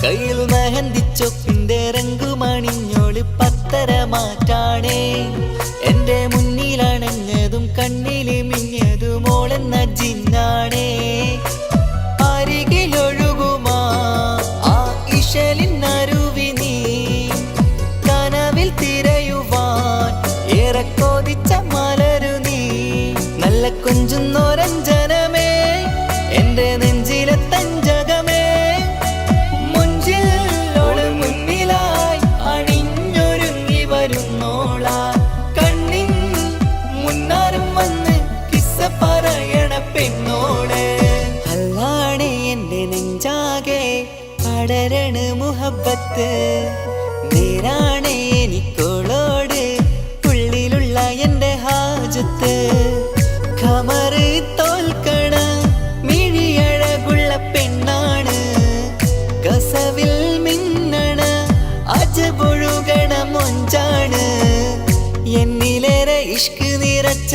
കയ്യിൽ മെഹന്തിച്ചൊപ്പിന്റെ രംഗുമണിഞ്ഞോട് പത്തര മാറ്റാണേ എന്റെ മുന്നിലണഞ്ഞതും കണ്ണില് മിന്നിയതും മോളെന്ന ജിന്നാണേ അരികിലൊഴുകുമാ ആ ഇശലിനരുവി നീ കനവിൽ തിരയുവാൻ ഏറെ കൊതിച്ച മലരു നീ നല്ല കൊഞ്ചുന്നോരഞ്ജനമേ എന്റെ നെഞ്ചിലെ തഞ്ചകമേ മുഞ്ചിൽ ഓള് മുന്നിലായി അണിഞ്ഞൊരുങ്ങി വരുന്നോളാ കണ്ണിൻ മുന്നാരും വന്ന് കിസ്സ പറയണ പെണ്ണോട് അല്ലാണേ എന്റെ നെഞ്ചാകെ പടരണ മുഹബത്ത് നേരാണേ എനിക്കോളോട് ഉള്ളിലുള്ള എൻ്റെ ഹാജത്ത് ഖമറ് തോൽക്കണ മിഴിയഴകുള്ള പെണ്ണാണ് കസവിൽ മിന്നണ അജബൊഴുകണ മൊഞ്ചാണ് എന്നിലേറെ ഇഷ്ക് നിറച്ച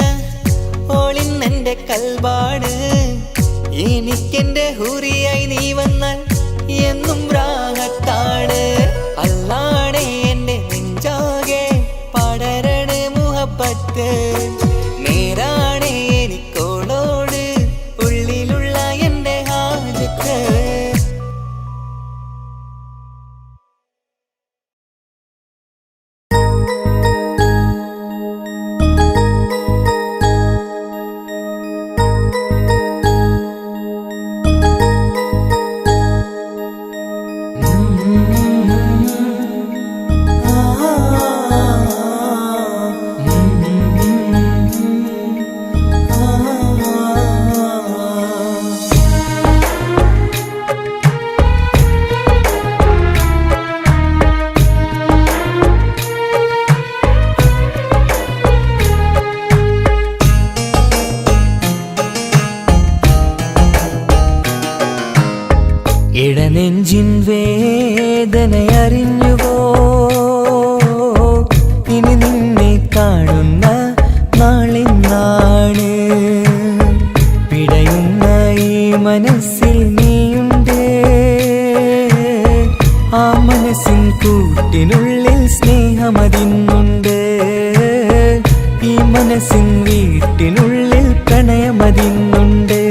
ഓളിന്നെൻ്റെ കൽബാണ് എനിക്കെന്റെ ഹൂറിയായി നീ വന്നാൽ എന്നും രാഗത്താണ് അല്ലാണേ എൻ്റെ നെഞ്ചാകെ പടരണ മുഹബത്ത് നേരാണേ എനിക്കോളോട് ഉള്ളിലുള്ള എൻ്റെ ഹാജത്ത് വേദനയറിഞ്ഞുവോ? ഇനി നിന്നെ കാണുന്ന നാളിന്നാണ്. പിടയുന്ന ഈ മനസ്സിൽ നീയുണ്ട്. ആ മനസ്സിൻ കൂട്ടിനുള്ളിൽ സ്നേഹമതിന്നുണ്ട്. ഈ മനസ്സിൻ വീട്ടിനുള്ളിൽ പ്രണയമതിന്നുണ്ട്.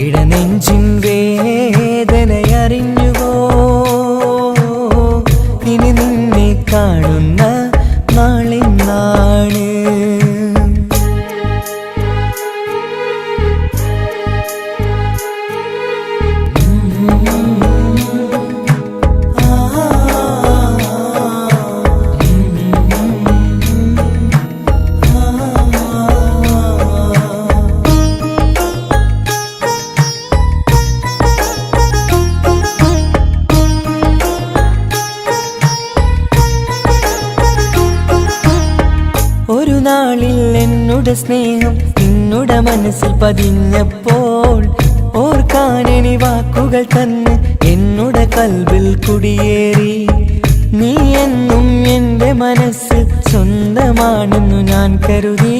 ഇടനെഞ്ചിൻ വേദനയറിഞ്ഞുവോ? ഇനി നിന്നെ കാണുന്ന നാളിന്നാണ്. ഒരു നാളിൽ എന്നുടെ സ്നേഹം നിന്നുടെ മനസ്സിൽ പതിഞ്ഞപ്പോൾ ഓർക്കാനെനി വാക്കുകൾ തന്ന് എന്നുടെ കൽബിൽ കുടിയേറി. നീ എന്നും എൻ്റെ മനസ്സിൽ സ്വന്തമാണെന്നു ഞാൻ കരുതി.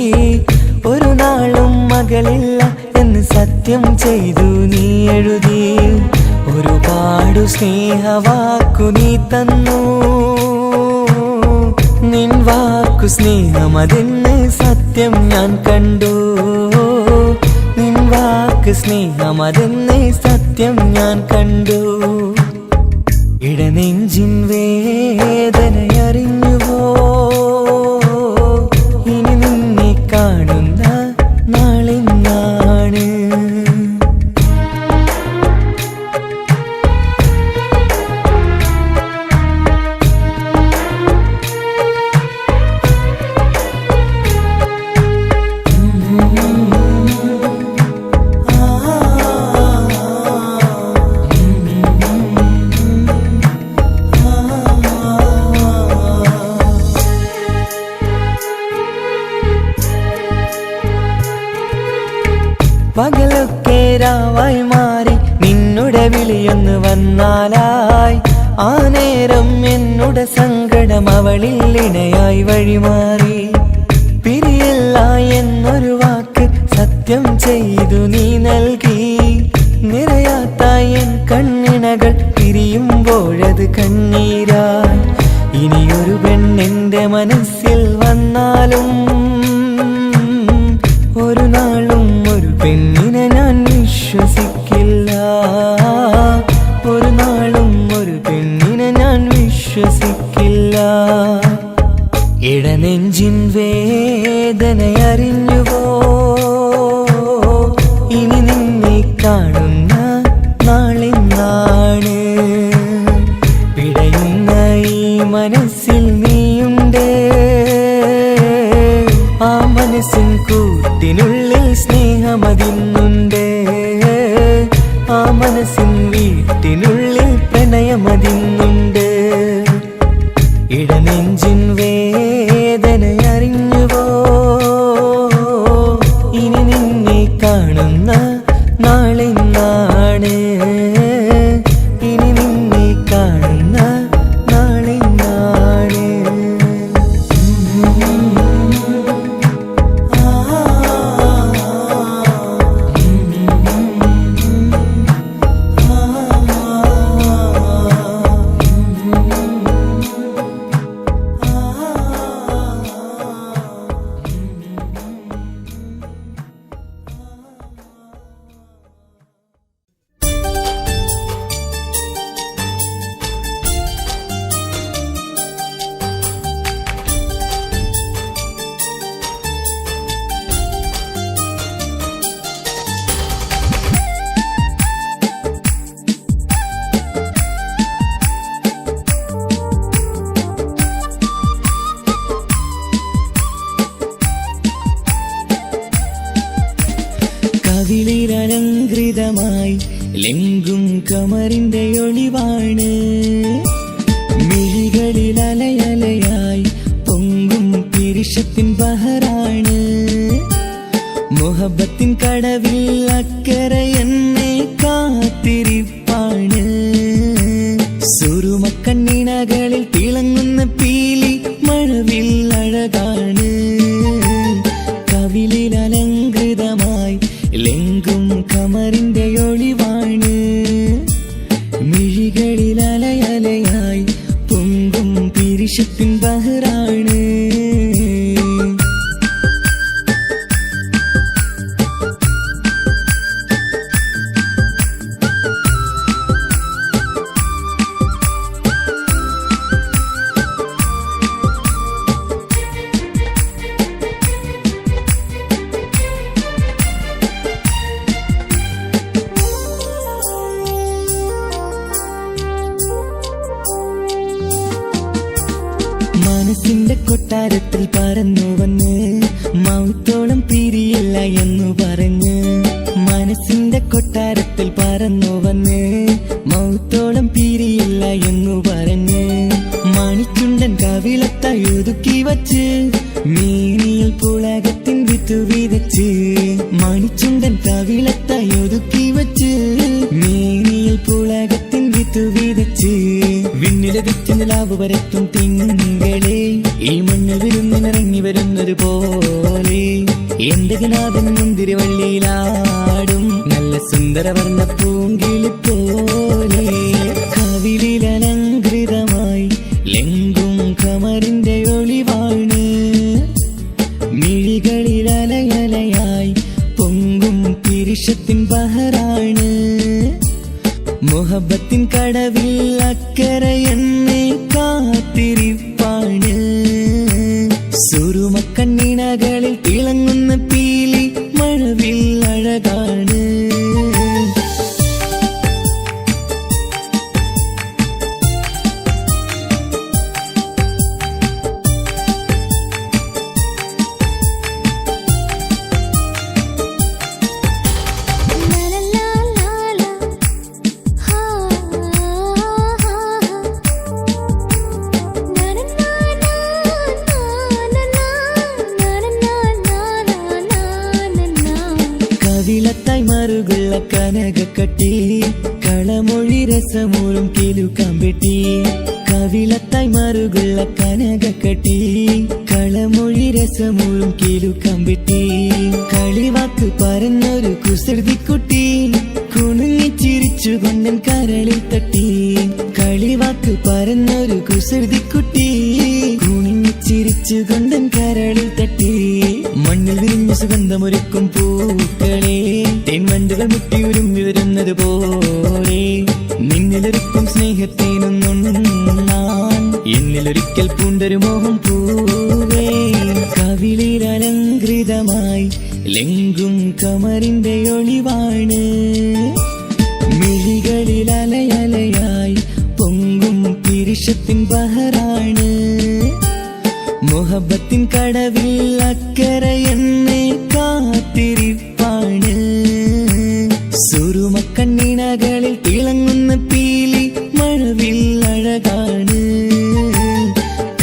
ഒരു നാളും മകളില്ല എന്ന് സത്യം ചെയ്തു നീ എഴുതി. ഒരുപാടു സ്നേഹവാക്കു നീ തന്നു. നിൻ വാക്കു സ്നേഹമതെന്ന് സത്യം ഞാൻ കണ്ടു. നിൻ വാക്ക് സ്നേഹമതെന്ന് സത്യം ഞാൻ കണ്ടു. ഇടനെഞ്ചിൻ വേദനയറിഞ്ഞുവോ? ഇനി നിന്നെ കാണുന്ന നാളിന്നാണ്. പകലൊക്കെ രാവായി മാറി നിന്നുടെ വിളിയൊന്ന് വന്നാലായി. ആ നേരം എന്നുടെ സങ്കടം അവളിൽ ഇണയായി വഴിമാറി. പിരിയില്ല എന്നൊരു വാക്ക് സത്യം ചെയ്തു നീ നൽകി. നിറയാത്ത എൻ കണ്ണിണകൾ പിരിയുമ്പോഴത് കണ്ണീരായി. ഇനിയൊരു പെണ്ണെന്റെ മനസ്സിൽ വന്നാലും ഒരു നാളും ഒരു പെണ്ണിനെ ഞാൻ വിശ്വസിക്കില്ല. ഒരു നാളും ഒരു പെണ്ണിനെ ഞാൻ വിശ്വസിക്കില്ല. ഇടനെഞ്ചിൻ വേദനയറിഞ്ഞുവോ? ഇനി നിന്നെ കാണുന്ന നാളിന്നാണ്. പിടയുന്ന ഈ മനസ്സിൽ നീയുണ്ട്. ആ മനസ്സിൻ കൂട്ടിനുള്ളിൽ സ്നേഹമതിന്നുണ്ട്. ആ മനസ്സിൻ വീട്ടിനുള്ളിൽ പ്രണയമതിന്നുണ്ട്. ഇടനെഞ്ചിൻ വേദനയറിഞ്ഞുവോ? ഇനി നിന്നെ കാണുന്ന നാളിന്നാണ്. ഇനി നിന്നെ കാണുന്ന നാളിന്നാണ്. കവിളിലലങ്കൃതമായി ലെങ്കും കമറിന്റെ ഒളിവാണ്. മിഴികളിൽ അലയലയായി പൊങ്കും പിരിശത്തിൻ ബഹറാണ്. മുഹബത്തിൻ കടവിൽ അക്കരെ എന്നെ കാത്തിരിപ്പാണ്. മനസ്സിന്റെ കൊട്ടാരത്തിൽ പറന്നു വന്ന് മൗത്തോളം പിരിയില്ല എന്നു പറഞ്ഞ് മനസ്സിന്റെ കൊട്ടാരത്തിൽ പറന്നു വന്ന് മൗത്തോളം പിരിയില്ല എന്നു പറഞ്ഞ് മണിച്ചുണ്ടൻ കവിളത്തായി ഒതുക്കി വച്ച് മീനിയിൽ പുളകത്തിൻ വിത്തു വിതച്ച് മണിച്ചുണ്ടൻ കവിളത്തായി ഒതുക്കി വച്ച് മീനിയിൽ പുളകത്തിൻ വിത്തു വിതച്ച് വിണ്ണിലതിച്ച് നിലാവ് വരത്തും തിങ്കളെ ഈ മണ്ണിൽ വിരുന്നിനിറങ്ങി വരുന്നത് പോലെ എന്റെ ഗനാഥൻ മുന്തിരിവള്ളിയിലാടും നല്ല സുന്ദരവർണ്ണ പൂങ്കിളി പോലെ കവിളിലലങ്കൃതമായി ലെങ്കും കമറിന്റെ ഒളിവാണ് മിഴികളിലലയലയായി പൊങ്കും പിരിശത്തിൻ ബഹറാണ് മുഹബത്തിൻ കടവിൽ അക്കരെ എന്നെ കാത്തിരിപ്പാണ് സുറുമക്കണ്ണിണകളിൽ തിളങ്ങുന്ന പീലി മഴവിൽ അഴകാണ് കവിളത്തായി മറുകുള്ള കനകക്കട്ടി കളമൊഴി രസമൂറും കിലുക്കാമ്പെട്ടി കവിളത്തായി മറുകുള്ള കനകക്കട്ടി കളമൊഴി രസമൂറും കിലുക്കാമ്പെട്ടി കളിവാക്ക് പറഞ്ഞൊരു കുസൃതിക്കുട്ടി കുണുങ്ങി ചിരിച്ചു കൊണ്ടൻ കരളിൽ തട്ടി കളിവാക്ക് പറഞ്ഞൊരു കുസൃതിക്കുട്ടി കുണുങ്ങി ചിരിച്ചു കൊണ്ടൻ കരളിൽ തട്ടി മണ്ണിൽ വിരിഞ്ഞ സുഗന്ധമൊരുക്കും പൂക്കളെ തേൻവണ്ടുകൾ മുട്ടി ഉരുമ്മി വരുന്നത് പോലെ നിന്നിലൊരുക്കും സ്നേഹത്തേനൊന്നുണ്ണാൻ എന്നിലൊരിക്കൽ പൂണ്ടൊരു മോഹം പൂവേ കവിളിൽ അലങ്കൃതമായി ലെങ്കും കമറിന്റെ ഒളിവാണ് മിഴികളിൽ അലയലയായി പൊങ്കും പിരിശത്തിൻ ബഹറാണ് മുഹബത്തിൻ കടവിൽ അക്കരെ എന്നെ കാത്തിരിപ്പാണ് സുറുമക്കണ്ണിണകളിൽ തിളങ്ങുന്ന പീലി മഴവിൽ അഴകാണ്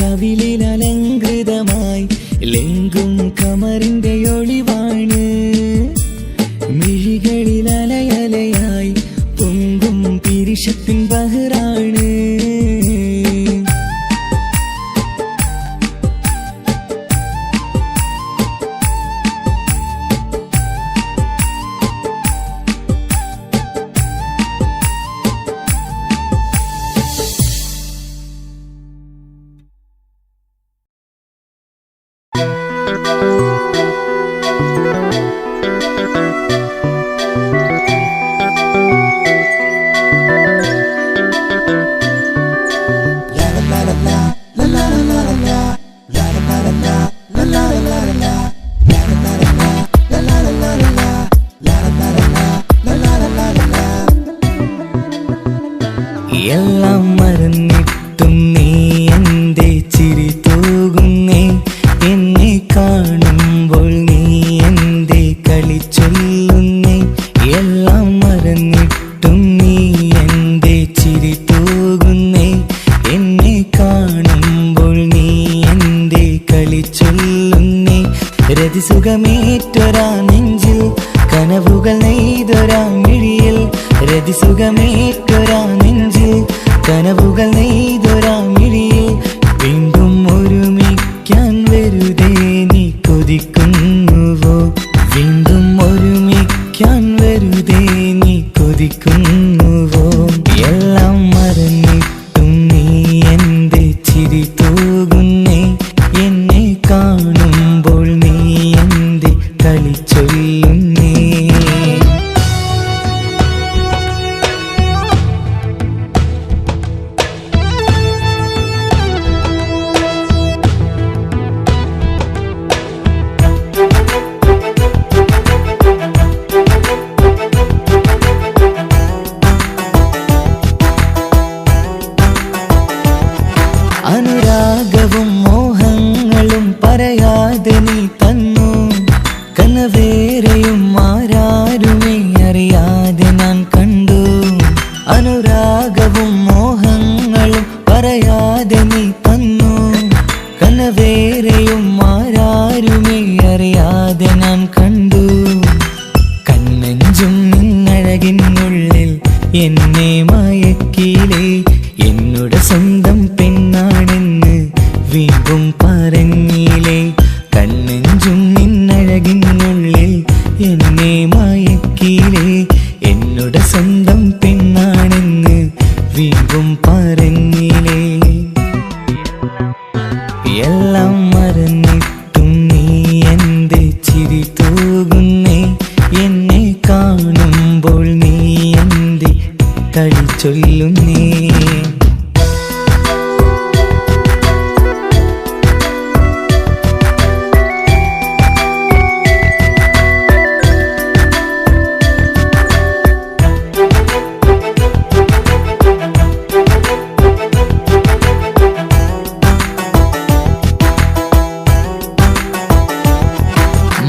കവിളിൽ അലങ്കൃതമായി ലെങ്കും കമറിന്റെ ഒളിവാണ് മിഴികളിൽ അലയലയായി പൊങ്കും പിരിശത്തിൻ ബഹറാണ് എല്ലാം മറന്നിട്ടും നീ എന്റെ ചിരി തൂകുന്നേ എന്നെ കാണുമ്പോൾ നീ എന്റെ കളി ചൊല്ലുന്നേ എല്ലാം മറന്നിട്ടും നീ എന്റെ ചിരി തൂകുന്നേ എന്നെ കാണുമ്പോൾ നീ എന്റെ കളി ചൊല്ലുന്നേ രതിസുഖമേറ്റൊരാ നെഞ്ചിൽ കനവുകൾ നെയ്തൊരാ മിഴിയിൽ രതിസുഖമേറ്റൊരാ നെഞ്ചിൽ കനവുകൾ നെയ്തൊരാ മിഴിയിൽ വീണ്ടും ഒരുമിക്കാൻ വെറുതെ നീ കൊതിക്കുന്നുവോ വീണ്ടും ഒരുമിക്കാൻ വെറുതെ നീ കൊതിക്കുന്നുവോ എല്ലാം മറന്നിട്ടും നീ എന്റെ ചിരി തൂകുന്നേ എന്നെ കാണുമ്പോൾ നീ എന്റെ കളി ചൊല്ലുന്നേ അനുരാഗവും അറിയാതെ നീ തന്നു കനവേറെയും ആരാരുമേ അറിയാതെ ഞാൻ കണ്ടു കണ്ണെഞ്ചും നിന്നഴകിനുള്ളിൽ എന്നെ മയക്കിയിലേ എന്നോട് സ്വന്തം പെണ്ണാണെന്ന് വീണ്ടും പറഞ്ഞില്ലേ കണ്ണെഞ്ചും നിന്നഴകിനുള്ളിൽ എന്നെ മയക്കിയിലേ എന്നോട് സ്വന്തം പെണ്ണാണെന്ന് വീണ്ടും പറഞ്ഞില്ലേ എല്ലാം മറന്നിട്ടും നീ എന്റെ ചിരി തൂകുന്നേ എന്നെ കാണുമ്പോൾ നീ എന്റെ കളി ചൊല്ലുന്നേ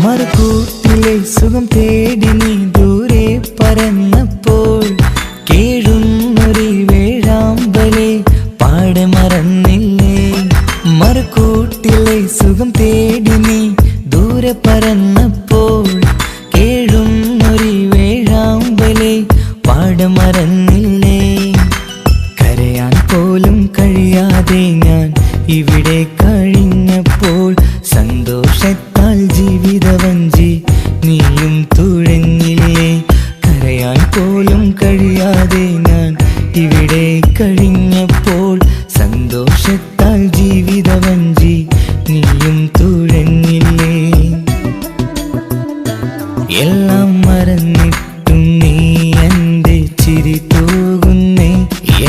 മറുകൂട്ടിലെ സുഖം തേടി നീ ദൂരെ പറന്നപ്പോൾ കേഴുന്നൊരു വേഴാമ്പലെ പാടെ മറന്നില്ലേ മറുകൂട്ടിലെ സുഖം തേടി നീ ദൂരെ പറന്നപ്പോൾ കേഴുന്നൊരു വേഴാമ്പലെ പാടെ മറന്നില്ലേ കരയാൻ പോലും കഴിയാതെ ഞാൻ ഇവിടെ കഴിഞ്ഞപ്പോൾ സന്തോഷത്താൽ ജീവിതവഞ്ചി നീയും തുഴഞ്ഞില്ലേ കരയാൻ പോലും കഴിയാതെ ഞാൻ ഇവിടെ കഴിഞ്ഞപ്പോൾ സന്തോഷത്താൽ ജീവിതവഞ്ചി നീയും തുഴഞ്ഞില്ലേ എല്ലാം മറന്നിട്ടും നീ എന്റെ ചിരി തൂകുന്നേ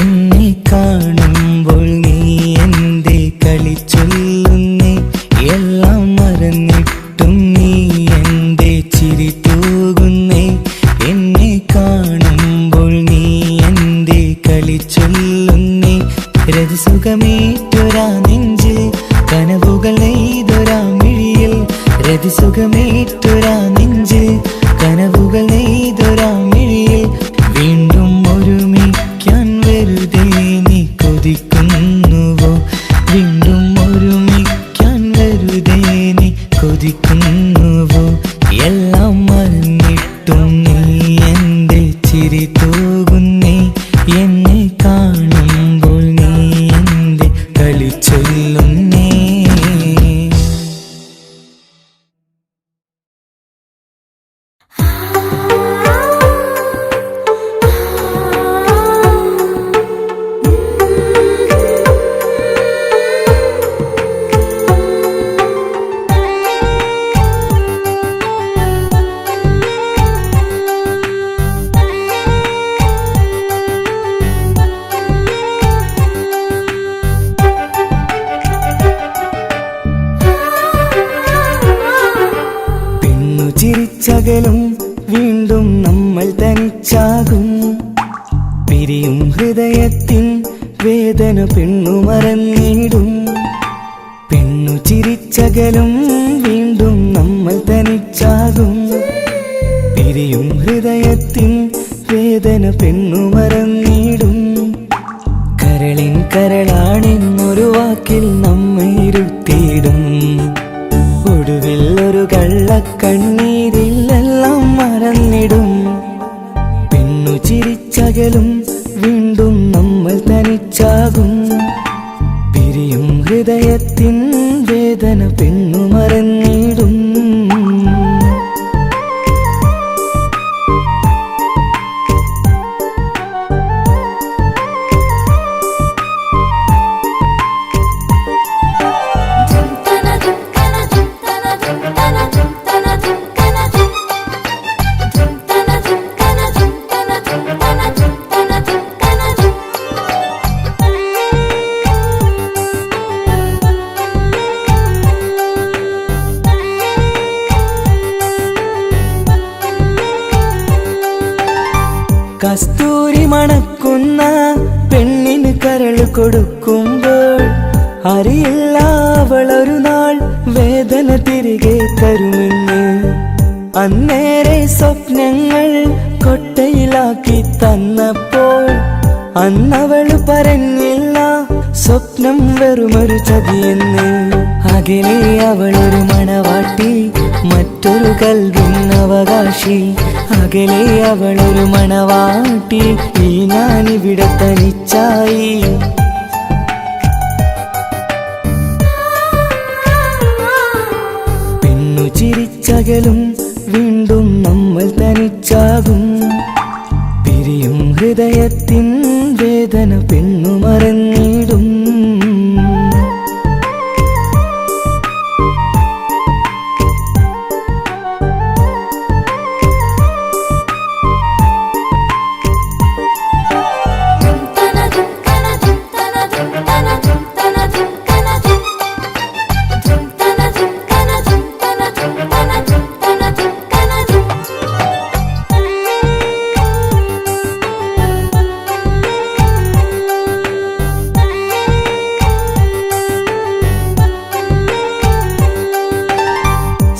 എന്നെ കാണുമ്പോൾ നീ എന്റെ കളി ചൊല്ലുന്നേ എല്ലാം മറന്നിട്ടും നീ എന്റെ ചിരി തൂകുന്നേ എന്നെ കാണുമ്പോൾ നീ എന്റെ കളി ചൊല്ലുന്നേ രതിസുഖമേറ്റൊരാ നെഞ്ചിൽ കനവുകൾ നെയ്തൊരാ മിഴിയിൽ രതിസുഖമേറ്റൊരാ നെഞ്ചിൽ കനവുകൾ നെയ്തൊരാ മിഴിയിൽ വീണ്ടും ഒരുമിക്കാൻ വെറുതെ നീ കൊതിക്കുന്നുവോ വീണ്ടും ഒരുമിക്കാൻ വെറുതെ നീ കൊതിക്കുന്നുവോ എല്ലാം മറന്നിട്ടും നീ എന്റെ ചിരി തൂകുന്നേ എന്നെ കാണുമ്പോൾ നീ എന്റെ കളി ചൊല്ലുന്നേ ചിരിച്ചകലും വീണ്ടും നമ്മൾ തനിച്ചാകും പിരിയും ഹൃദയത്തിൻ വേദന പെണ്ണു മറന്നിടും പെണ്ണു ചിരിച്ചകലും വീണ്ടും നമ്മൾ തനിച്ചാകും പിരിയും ഹൃദയത്തിൻ വേദന പെണ്ണു മറന്നിടും കരളിൻ കരളാണെന്നൊരു വാക്കിൽ നമ്മെ ഇരുത്തിയിടും ഒടുവിൽ ഒരു കള്ളക്കണ്ണീരിലെല്ലാം മറന്നിടും പെണ്ണു ചിരിച്ചകലും വീണ്ടും നമ്മൾ തനിച്ചാകും പിരിയും ഹൃദയത്തിൻ വേദന പെണ്ണു മറന്നിടും കസ്തൂരി മണക്കുന്ന പെണ്ണിന് കരൾ കൊടുക്കുമ്പോൾ അറിയില്ല അവളൊരു നാൾ വേദന തിരികെ തരുമെന്ന് അന്നേരെ സ്വപ്നങ്ങൾ കൊട്ടയിലാക്കി തന്നപ്പോൾ അന്നവള് പറഞ്ഞില്ല സ്വപ്നം സ്നേഹം വെറുമൊരു ചതിയെന്ന്. അകലെ അവളൊരു മണവാട്ടി, മറ്റൊരു കൽവിൻ അവകാശി. അകലെ അവളൊരു മണവാട്ടി, ഈ ഞാനിവിടെ തനിച്ചായി. പെണ്ണു ചിരിച്ചകലും വീണ്ടും നമ്മൾ തനിച്ചാകും. പിരിയും ഹൃദയത്തിൻ വേദന പെണ്ണു മറന്നിടും.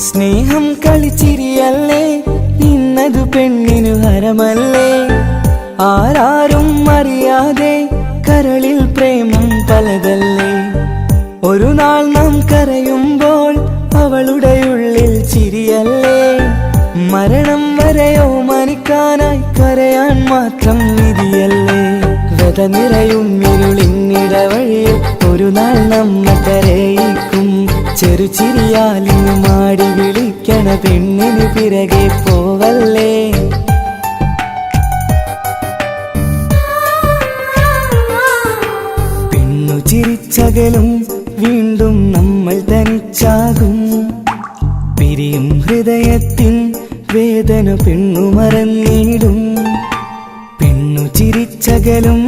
സ്നേഹം കളിച്ചിരിയല്ലേ, ഇന്നതു പെണ്ണിനു ഹരമല്ലേ. ആരാരും അറിയാതെ കരളിൽ പ്രേമം പലതല്ലേ. ഒരു നാൾ നാം കരയുമ്പോൾ അവളുടെ ഉള്ളിൽ ചിരിയല്ലേ. മരണം വരെയോ മരിക്കാനായി കരയാൻ മാത്രം വിധിയല്ലേ. വ്യത നിറയും ഇരുളിന്നിടവഴിയിൽ ഒരു നാൾ നമ്മ കരയിക്കും. ചെറുചിരിയാലിന് മാടി വിളിക്കണ പെണ്ണിന് പിറകെ പോവല്ലേ. പെണ്ണു ചിരിച്ചകലും വീണ്ടും നമ്മൾ തനിച്ചാകും. പിരിയും ഹൃദയത്തിൻ വേദന പെണ്ണു മറന്നിടും. പെണ്ണു ചിരിച്ചകലും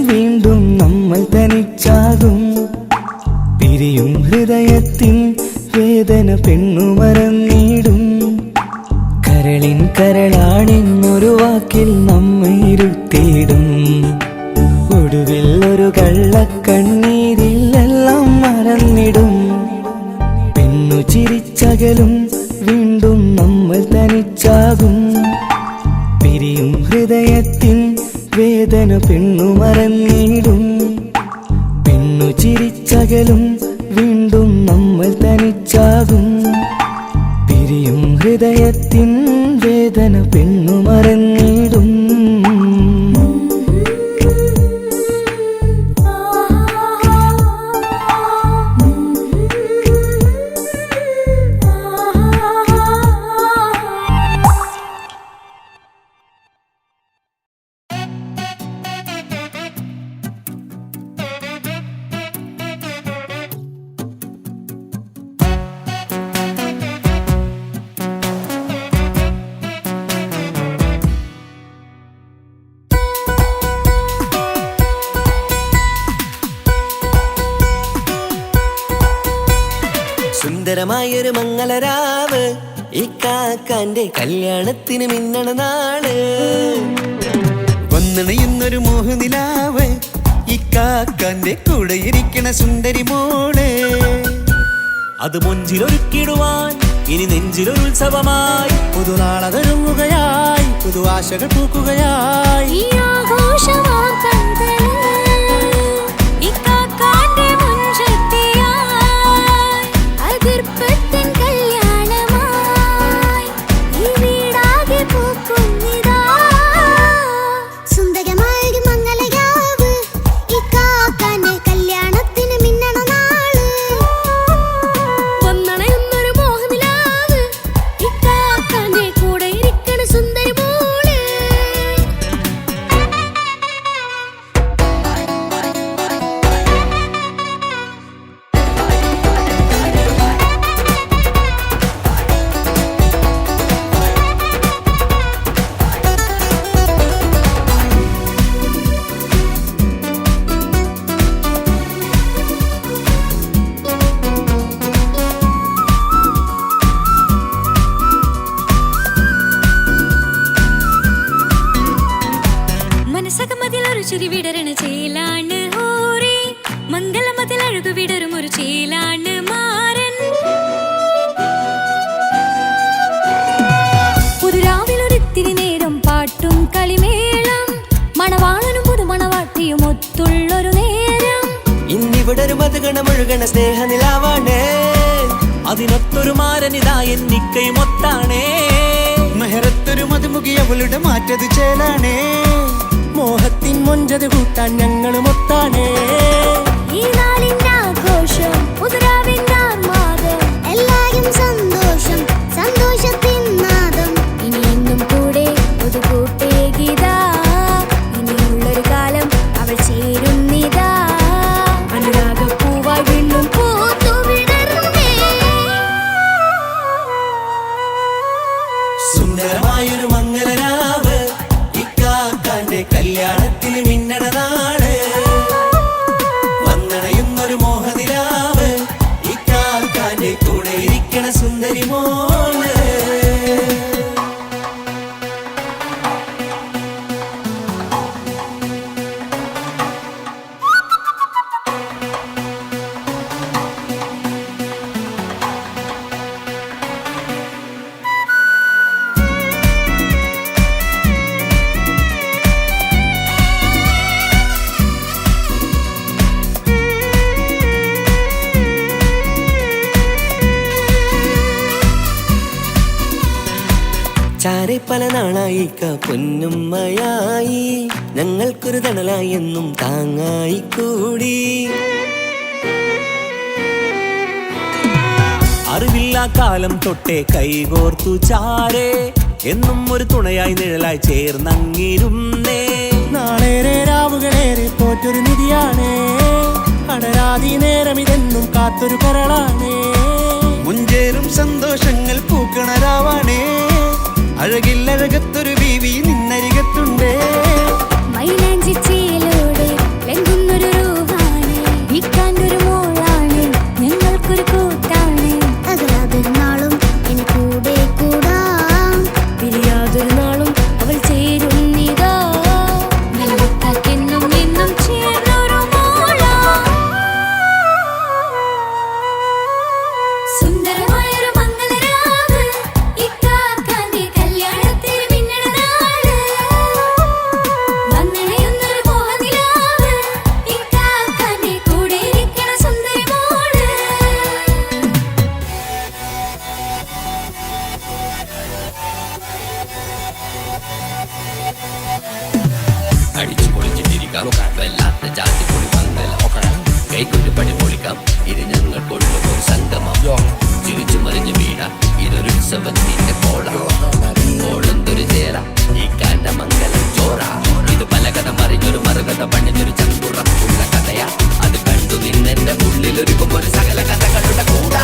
വീണ്ടും നമ്മൾ തനിച്ചാകും. പിരിയും ഹൃദയത്തിൻ വേദന പെണ്ണു മറന്നിടും. കരളിൻ കരളാണെന്നൊരു വാക്കിൽ നമ്മെ ഇരുത്തിയിടും. ഒടുവിൽ ഒരു കള്ളക്കണ്ണീരിൽ എല്ലാം മറന്നിടും. പെണ്ണു ചിരിച്ചകലും വീണ്ടും നമ്മൾ തനിച്ചാകും. പിരിയും ഹൃദയത്തിൻ വേദന പെണ്ണു മറന്നിടും. പെണ്ണു ചിരിച്ചകലും വീണ്ടും നമ്മൾ തനിച്ചാകും. പിരിയും ഹൃദയത്തിൻ വേദന പെണ്ണു മറന്നിടും. സുന്ദരമായൊരു മംഗളരാവ്, ഈ കാക്കാന്റെ കല്യാണത്തിന് മിന്നണ നാള്. വന്നണയുന്നൊരു മോഹനിലാവ്, ഈ കാക്കാന്റെ കൂടെ ഇരിക്കണ സുന്ദരി മോള്. അത് മുഞ്ചിലൊരുക്കിടുവാൻ ഇനി നെഞ്ചിലൊരുത്സവമായി. പുതുനാളതൊരുങ്ങുകയായി, പുതു ആശകൾ പൂക്കുകയായി. ഈ ആഘോഷമാം കൺകളിൽ ഈ കാക്കാന്റെ മുൻചെത്തിയായി. അതിർപ്പത്തിൻ കല്യാണമായി ഈ വീടാകെ പൂക്കുന്നിതാ. സുന്ദരമായൊരു മംഗളരാവ്, ഈ കാക്കാന്റെ കല്യാണത്തിന് മിന്നണ നാള്. വന്നണയുന്നൊരു മോഹനിലാവ്, ഈ കാക്കാന്റെ കൂടെ ഇരിക്കണ സുന്ദരി മോള്. മനസകമതിലൊരു ചിരി വിടരണ ചേലാണ് ഹോറി. മംഗളമതിലഴകു വിടരും ഒരു ചേലാണ് മാരൻ. പുതുരാവിലൊരിത്തിരി നേരം പാട്ടും കളിമേളം. മണവാളനും പുതുമണവാട്ടിയും ഒത്തുള്ളൊരു നേരം. ഇന്നിവിടൊരു ഒഴുകണ സ്നേഹനിലാവാണ്. അതിനൊത്തൊരു മാരനിതാ എന്നിക്കയുമൊത്താണേ. മെഹറത്തൊരു മധുമുഖി അവളുടെ മാറ്റത് ചേലാണ്. മോഹത്തിൻ മൊഞ്ചത് കൂട്ടാൻ ഞങ്ങളുമൊത്താണേ. ഈ നാളിന്റെ ആഘോഷം ഉദരാവിന്റെ ആർമാദം എല്ലാരും സന്തോഷം സന്തോഷത്തിൻ നാദം ഇനി എന്നും കൂടെ ഒരു കൂട്ടേ ഗീതാ ഇനിയുള്ളൊരു കാലം അവൾ ചേരുന്നിതാ അനുരാഗപ്പൂവായി വീണ്ടും പൂത്തുവിടർന്നേ. സുന്ദരമായൊരു മംഗലരാവ് ഇക്കാക്കാന്റെ കല്യാണത്തിന് മിന്നണ നാട്. വന്നണയുന്നൊരു മോഹനിലാവ് ഇക്കാക്കാന്റെ കൂടെ ഇരിക്കണ സുന്ദരി മോള്. ചാരെ പല നാളായി പൊന്നുമ്മയായി ഞങ്ങൾക്കൊരു തണലായി എന്നും താങ്ങായി കൂടി. അറിവില്ലാ കാലം തൊട്ടേ കൈകോർത്തു ചാരേ എന്നും ഒരു തുണയായി നിഴലായി ചേർന്നങ്ങിരുന്നേ. നാളേറെ രാവുകളേറെ പോറ്റൊരു നിധിയാണ്. അടരാതി നേരം ഇതെന്നും കാത്തൊരു കരളാണ്. മുഞ്ചേറും സന്തോഷങ്ങൾ പൂക്കണരാവാണേ. അഴകില്ലഴകത്തൊരു ബീവി നിന്നരികത്തുണ്ടേ. മൈലാഞ്ചി ചേലോടെ ലംഘുന്നൊരു രൂപാണ് ഇക്കാണ്ടൊരു മോളാണ് ഞങ്ങൾക്കൊരു കൂട്ടാണ് അകലാതൊരു നാളും ഇനി കൂടെ കൂടാം പിരിയാതൊരു നാളും അവൾ ചേരുന്നിതാ നൽകെന്നും എന്നും ചേർന്നൊരു മോളാ. സുന്ദരമായൊരു മംഗളരാവ് ഇക്കാക്കാന്റെ കല്യാണത്തിന് മിന്നണ നാള്. വന്നണയുന്നൊരു മോഹനിലാവ് ഇക്കാക്കാന്റെ കൂടെ ഇരിക്കണ സുന്ദരി മോള്. അടിച്ചു പൊളിച്ചിട്ടിരിക്കാം വല്ലാത്ത ജാതി പൊളി മംഗലം കൈകൊണ്ട് പണി പൊളിക്കാം ഇത് ഞങ്ങൾ കൊണ്ടുപോകും സംഗമം ചിരിച്ചു മറിഞ്ഞു വീണ ഇതൊരു ഉത്സവത്തിന്റെ കോളന്തൊരു ചേര ഈ കാണ്ട മംഗലം ചോറ ഇത് പല കഥ മറിഞ്ഞൊരു മറുകഥ പണിഞ്ഞൊരു ചങ്കുറപ്പുള്ള കഥയാ അത് കണ്ടു നിന്നെന്റെ ഉള്ളിലൊരുക്കും ഒരു സകല കഥകളുടെ കൂടാ.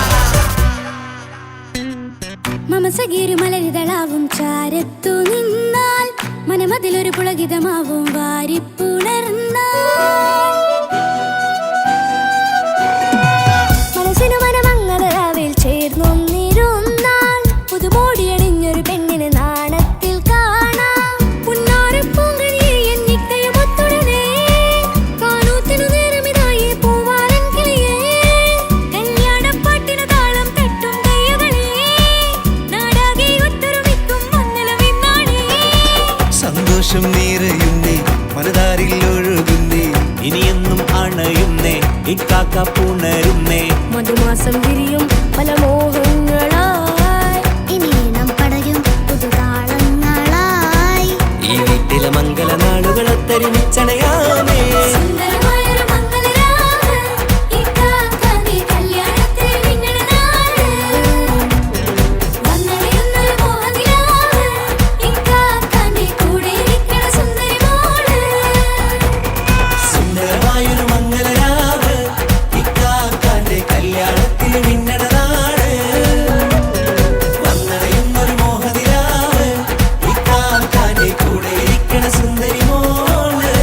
മമസഗീരു മലരിതളാവും ചാരത്തു നിന്നാൽ മനമതിലൊരു പുളകിതമാവും വാരിപ്പുണർന്നാൽ മനസ്സിനു മനമംഗളരാവിൽ ചേർന്നൊന്നിരുന്നാൽ പുതുമോടിയണിഞ്ഞൊരു പെണ്ണിന് നാണത്തിൽ കാണാം പുന്നാരപ്പൂങ്കനിയെ എന്നിക്കയുമൊത്തുടനെ കാനൂത്തിനു നേരമിതായി പൂവാലൻ കിളിയേ കല്യാണപ്പാട്ടിനു താളം തട്ടും കയ്യുകളേ നാടാകെ ഒത്തൊരുമിക്കും മംഗലമിന്നാണേ. സന്തോഷം നിറയുന്നേ മനതാരിൽ ഒഴുകുന്നേ. ഇനിയെന്നും അണയുന്നേ ഇക്കാക്ക പുണരുന്നേ. മധുമാസം വിരിയും പല മോഹങ്ങളായി ഇനി നാം പടരും പുതുതാളങ്ങളായി. ഈ വീട്ടിലെ മംഗല നാളുകളൊത്തരിച്ചണയാമേ. സുന്ദരമായൊരു മംഗളരാവ് ഇക്കാക്കാന്റെ കല്യാണത്തിന് മിന്നണ നാള്. വന്നണയുന്നൊരു മോഹനിലാവ് ഇക്കാക്കാന്റെ കൂടെ ഇരിക്കണ സുന്ദരി മോള്. സുന്ദരമായൊരു മംഗലരാവ് ഇക്കാക്കാന്റെ കല്യാണത്തിന് മിന്നണ നാട്. വന്നണയുന്നൊരു മോഹനിലാവ് ഇക്കാക്കാന്റെ കൂടെ ഇരിക്കണ സുന്ദരി മോള്.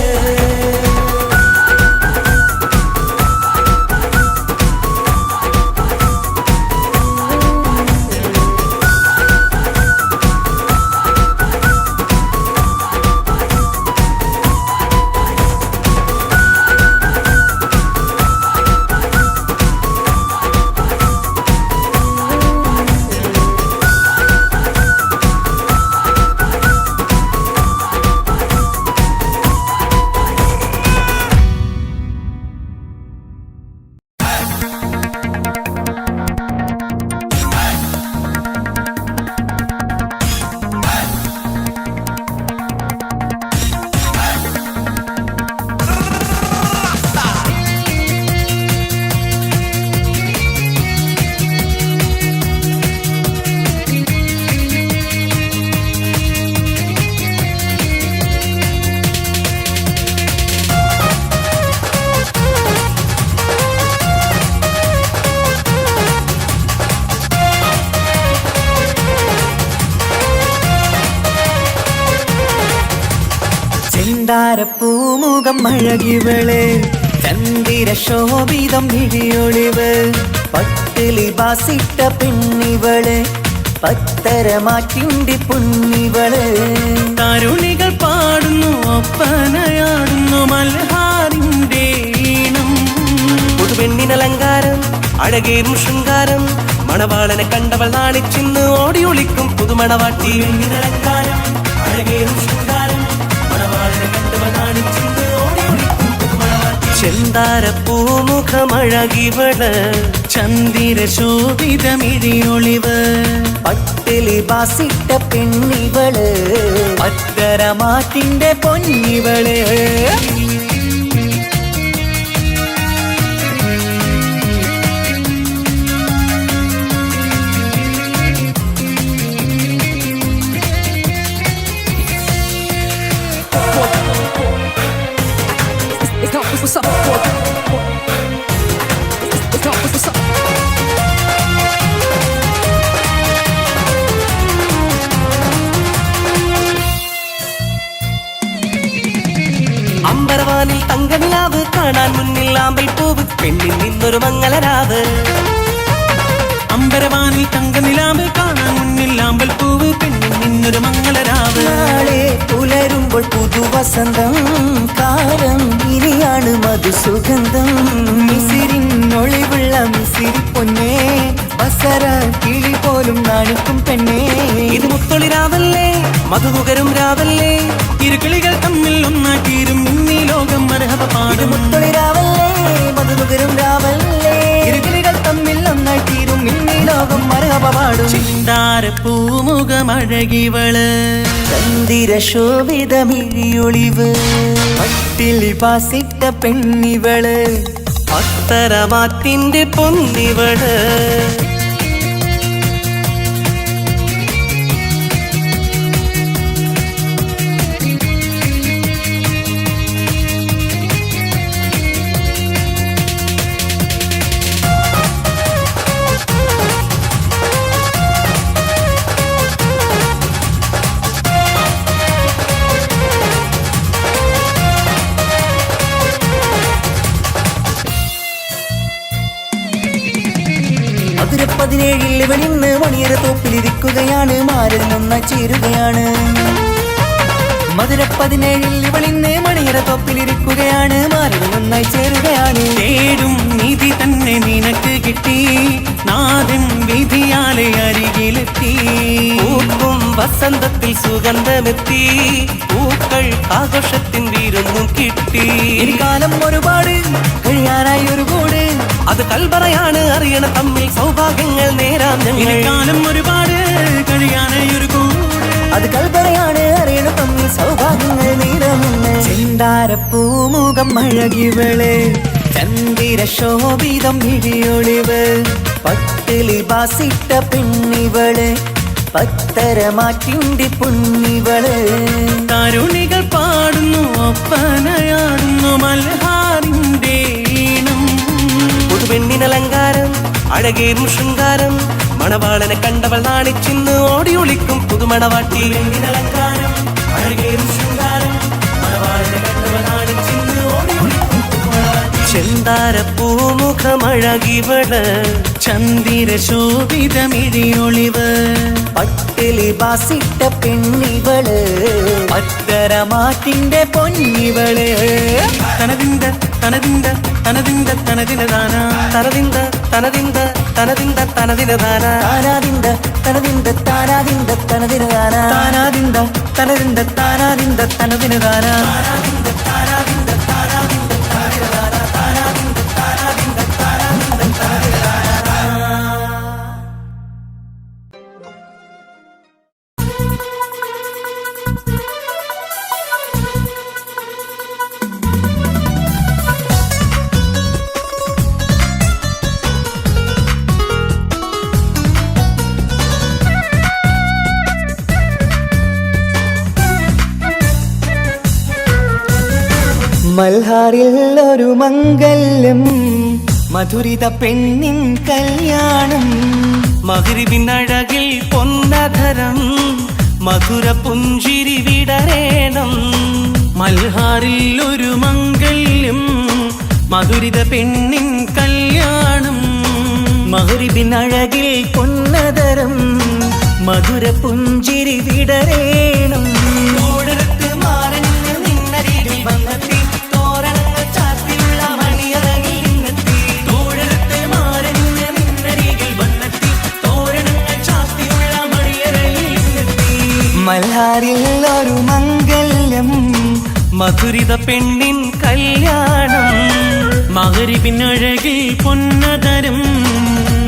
ചെന്താരപ്പൂമുഖം അഴകിവള് ചന്ദിര ശോഭിതം ഇടിയൊളിവ് പട്ടിലി ബാസിട്ട പെണ്ണിവള് പത്തരമാറ്റിന്റെ പൊന്നിവള് തരുണികൾ പാടുന്നു ഒപ്പനയാടുന്നു മൽഹാരിന്റെ ഈണം പുതുപെണ്ണിനലങ്കാരം അഴകേറും ശൃംഗാരം മണവാളനെ കണ്ടവൾ നാണിച്ചിന്ന് ഓടിയൊളിക്കും പുതുമണവാട്ടി അലങ്കാരം അഴകേറും ശൃംഗാരം മണവാളനെ കണ്ടവൾ നാണിച്ചിന്ന് ഓടിയൊളിക്കും പുതുമണവാട്ടി ചെന്താരപ്പൂമുഖമഴകിവള് ചന്ദിര ശോഭിതമിഴിയൊളിവ് പട്ടിലി ബാസിട്ട പെണ്ണിവള് പത്തരമാറ്റിന്റെ പൊന്നിവള് It's not what's up. It's not what's up. അമ്പരവാനിൽ തങ്കനിലാവ് കാണാൻ മുന്നിൽ ആമ്പൽ പൂവ് പെണ്ണിൽ നിന്നൊരു മംഗളരാവ് അമ്പരവാനിൽ തങ്കനിലാവ് കാണാൻ മുന്നിൽ ആമ്പൽ പൂവ് പെണ്ണിൽ നിന്നൊരു മംഗളരാവ് നാളെ പുലരുമ്പോൾ പുതുവസന്തം കാലം ഇനിയാണ് മധുസുഗന്ധം മിസിരിനൊളിവുള്ള മിസിരി പൊന്നേ ബസര കിളി പോലും നാണിക്കും പെണ്ണേ ഇത് മുത്തൊളി രാവല്ലേ മധുകുകരും രാവല്ലേ ഇരുകിളികൾ തമ്മിൽ ഒന്നാക്കിയിരും ഇന്നീ ലോകം മരഹബ ഇത് പാടും മുത്തൊളിരാവല്ലേ മധുനുകരും രാവല്ലേ ഇരുകിളികൾ തമ്മിൽ ഒന്നായി തീരും ഇന്നീ ലോകം മരഹബ പാടും ചിന്താരപ്പൂമുഖമഴകിവള് ചന്ദിര ശോഭിതമിഴിയൊളിവ് പട്ടിലി ബാസിട്ട പെണ്ണിവള് അത്തരമാറ്റിന്റെ പൊന്നിവള് മധുര 17 ഇവളിന്ന് മണിയറ തോപ്പിലിരിക്കുകയാണ് മാറിൽ നന്നായി ചേരുകയാണ് മധുര 17 ഇവളിന്ന് മണിയറ തോപ്പിലിരിക്കുകയാണ് മാറിൽ നന്നായി ചേരുകയാണ് തേടും നിധി തന്നെ നിനക്ക് കിട്ടി നാഥൻ വിധിയാലെ അരികിലെത്തി പൂക്കും വസന്തത്തിൽ സുഗന്ധമെത്തി പൂക്കൾ ആഘോഷത്തിൻ വീരൊന്നും കിട്ടി ഇനി കാലം ഒരുപാട് കഴിയാനായി ഒരു കൂട് അത് കൽബറയാണ് അറിയണ തമ്മിൽ സൗഭാഗ്യങ്ങൾ നേരാം ഞങ്ങൾ കാലം ഒരുപാട് കഴിയാനൊരു കൂട് അത് കൽപ്പനയാണ് അറിയണ തമ്മിൽ സൗഭാഗ്യങ്ങൾ നീരമുന്ന് ചെന്താരപ്പൂമുഖം അഴകിവള് ചന്ദിര ശോഭിതം ഇടിയൊളിവ് പട്ടിലി ബാസിട്ട പെണ്ണിവള് പത്തരമാറ്റിന്റെ പൊന്നിവള് തരുണികൾ പാടുന്നു ഒപ്പനയാടുന്നു മൽഹാരിന്റെ ഈണം പുതുപെണ്ണിനലങ്കാരം അഴകേറും ശൃംഗാരം മണവാളനെ കണ്ടവൾ നാണിച്ചിന്ന് ഓടിയൊളിക്കും പുതുമണവാട്ടി അലങ്കാരം അഴകേറും ശൃംഗാരം മണവാളനെ കണ്ടവൾ നാണിച്ചിന്ന് ഓടിയൊളിക്കും ചെന്താരപ്പൂമുഖമഴകിവള് ചന്ദിര ശോഭിതമിഴിയൊളിവ് പട്ടിലി ബാസിട്ട പെണ്ണിവള് പത്തരമാറ്റിന്റെ പൊന്നിവള് തനതിന്ത തനതിന്ത തനതിന്ത തനതിനദാന തനതിന്ത തനതിന്ത തനതിന്ത തനതിനദാന താനാദിന്ത തനതിന്ത താനാദിന്ത തനതിനദാന താനാദിന്ത തനതിന്ത താനാദിന്ത തനതിനദാന മൽഹാറിൽ ഒരു മംഗല്യം മധുരിത പെണ്ണിൻ കല്യാണം മഗ്രിബിനഴകിൽ പൊന്നധരം മധുര പുഞ്ചിരി വിടരേണം മൽഹാറിൽ ഒരു മംഗല്യം മധുരിത പെണ്ണിൻ കല്യാണം മഗ്രിബിനഴകിൽ പൊന്നതരം മധുര പുഞ്ചിരി വിടരേണം തോടരത്ത് മാറഞ്ഞ് നിന്നരികിൽ വന്നെത്തി തോരണങ്ങൾ ചാർത്തിയുള്ള മണിയറകിൽ നിന്നെത്തി തോഴരത്തെ മാറഞ്ഞ് നിന്നരികിൽ വന്നെത്തി തോരണങ്ങൾ ചാർത്തിയുള്ള മണിയറയിൽ നിന്നെത്തി മൽഹാറിൽ ഒരു മംഗല്യം മധുരിത പെണ്ണിൻ കല്യാണം മഗ്രിബിനഴകിൽ പൊന്നതരം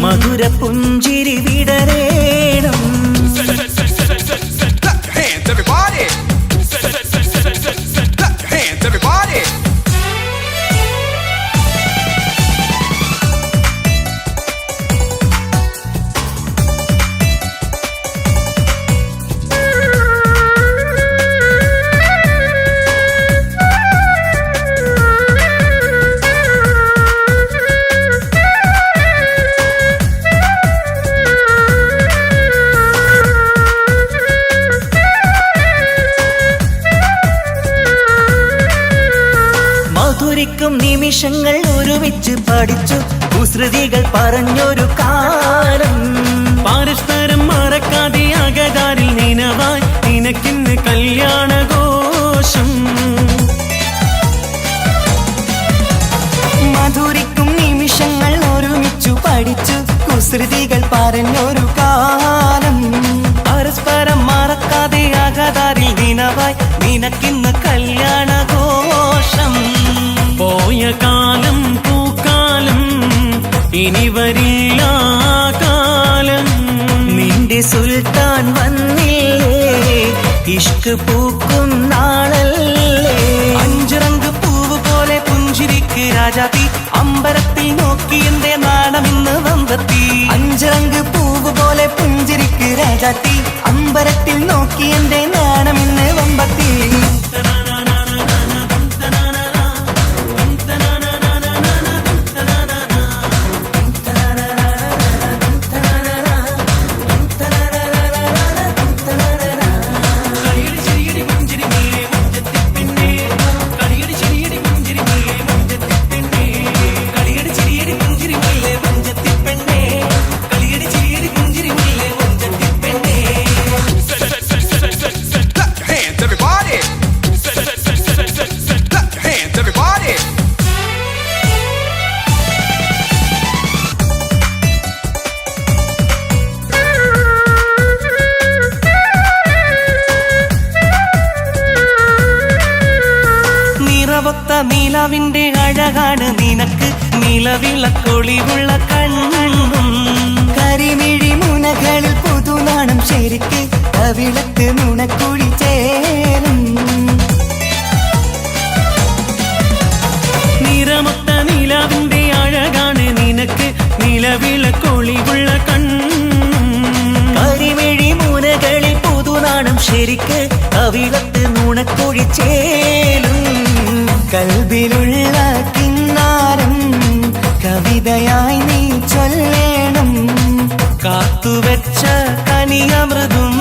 മധുര പുഞ്ചിരി വിടരേണം Clap your hands, everybody. Clap your hands, everybody. മധുരിക്കും നിമിഷങ്ങൾ ഒരുമിച്ച് പഠിച്ചു കുസൃതികൾ പറഞ്ഞൊരു കാലം പരസ്പരം മറക്കാതെ അകതാരിൽ നിനവായി നിനക്കിന്ന് കല്യാണഘോഷം മധുരിക്കും നിമിഷങ്ങൾ ഒരുമിച്ചു പഠിച്ചു കുസൃതികൾ പറഞ്ഞൊരു കാലം പരസ്പരം മറക്കാതെ അകതാരിൽ ദിനവായി നിനക്കിന്ന് കല്യാണഘോഷം പോയ കാലം പൂക്കാലം ഇനി വരില്ല ആ കാലം നിന്റെ സുൽത്താൻ വന്നില്ലേ ഇഷ്ക് പൂക്കും നാളല്ലേ അഞ്ചിറങ്ക് പൂവ് പോലെ പുഞ്ചിരിക്ക് രാജാത്തി അമ്പരത്തിൽ നോക്കി എന്റെ നാണമിന്ന് വന്നെത്തി അഞ്ചിറങ്ക് പൂവ് പോലെ പുഞ്ചിരിക്ക് രാജാത്തി അമ്പരത്തിൽ നോക്കി എന്റെ നാണമിന്ന് വമ്പത്തി Clap your hands, everybody. Clap your hands, everybody. നിറവൊത്ത നിലവിന്റെ അഴകാണ് നിനക്ക് നിലവിളക്കൊളിവുള്ള കണ്ണും കരിമിഴി മുനകളിൽ പുതുനാണം ശരിക്ക് കവിളത്ത് നുണക്കുഴി ചേരും നിറമൊത്ത നിലാവിന്റെ അഴകാണ് നിനക്ക് നിലവിളക്കൊളിവുള്ള കണ്ണും കരിമിഴി മുനകളിൽ പുതുനാണം ശരിക്ക് കവിളത്ത് നുണക്കുഴി ചേരും കൽബിലുള്ള കിന്നാരം കവിതയായി നീ ചൊല്ലേണം കാത്തുവെച്ച കനിയമൃതും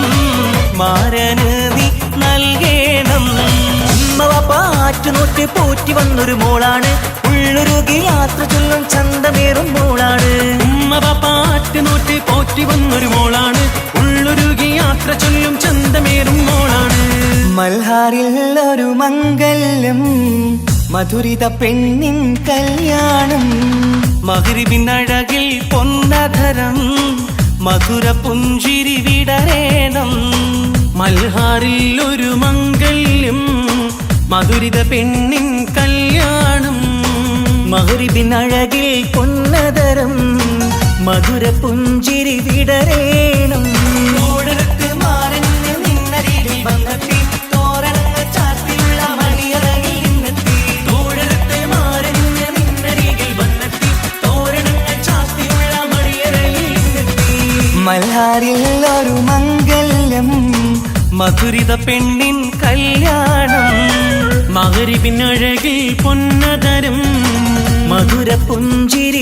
മാരന് നീ നൽകേണം പാറ്റുനോട്ട് പോറ്റി വന്നൊരു മോളാണ് ഉള്ളൊരുകി യാത്ര ചൊല്ലും ചന്തമേറും മോളാണ് ഉമ്മ പാറ്റുനോട്ട് പോറ്റി വന്നൊരു മോളാണ് ഉള്ളൊരുകി യാത്ര ചൊല്ലും ചന്തമേറും മോളാണ് മൽഹാറിൽ ഒരു മംഗല്യം മധുരിത പെണ്ണിൻ കല്യാണം മഗ്രിബിനഴകിൽ പൊന്നധരം മധുര പുഞ്ചിരി വിടരേണം മൽഹാറിൽ ഒരു മംഗല്യം മധുരിത പെണ്ണിൻ കല്യാണം മഗ്രിബിനഴകിൽ പൊന്നതരം മധുര പുഞ്ചിരി വിടരേണം തോടരത്ത് മാറഞ്ഞ് നിന്നരികിൽ വന്നെത്തി തോരണങ്ങൾ ചാർത്തിയുള്ള മണിയറകിൽ നിന്നെത്തി തോഴരത്തെ മാറഞ്ഞ് നിന്നരികിൽ വന്നെത്തി തോരണങ്ങൾ ചാർത്തിയുള്ള മണിയറയിൽ നിന്നെത്തി മൽഹാറിൽ ഒരു മംഗല്യം മധുരിത പെണ്ണിൻ കല്യാണം മഗ്രിബിനഴകിൽ പൊന്നതരം മധുര പുഞ്ചിരി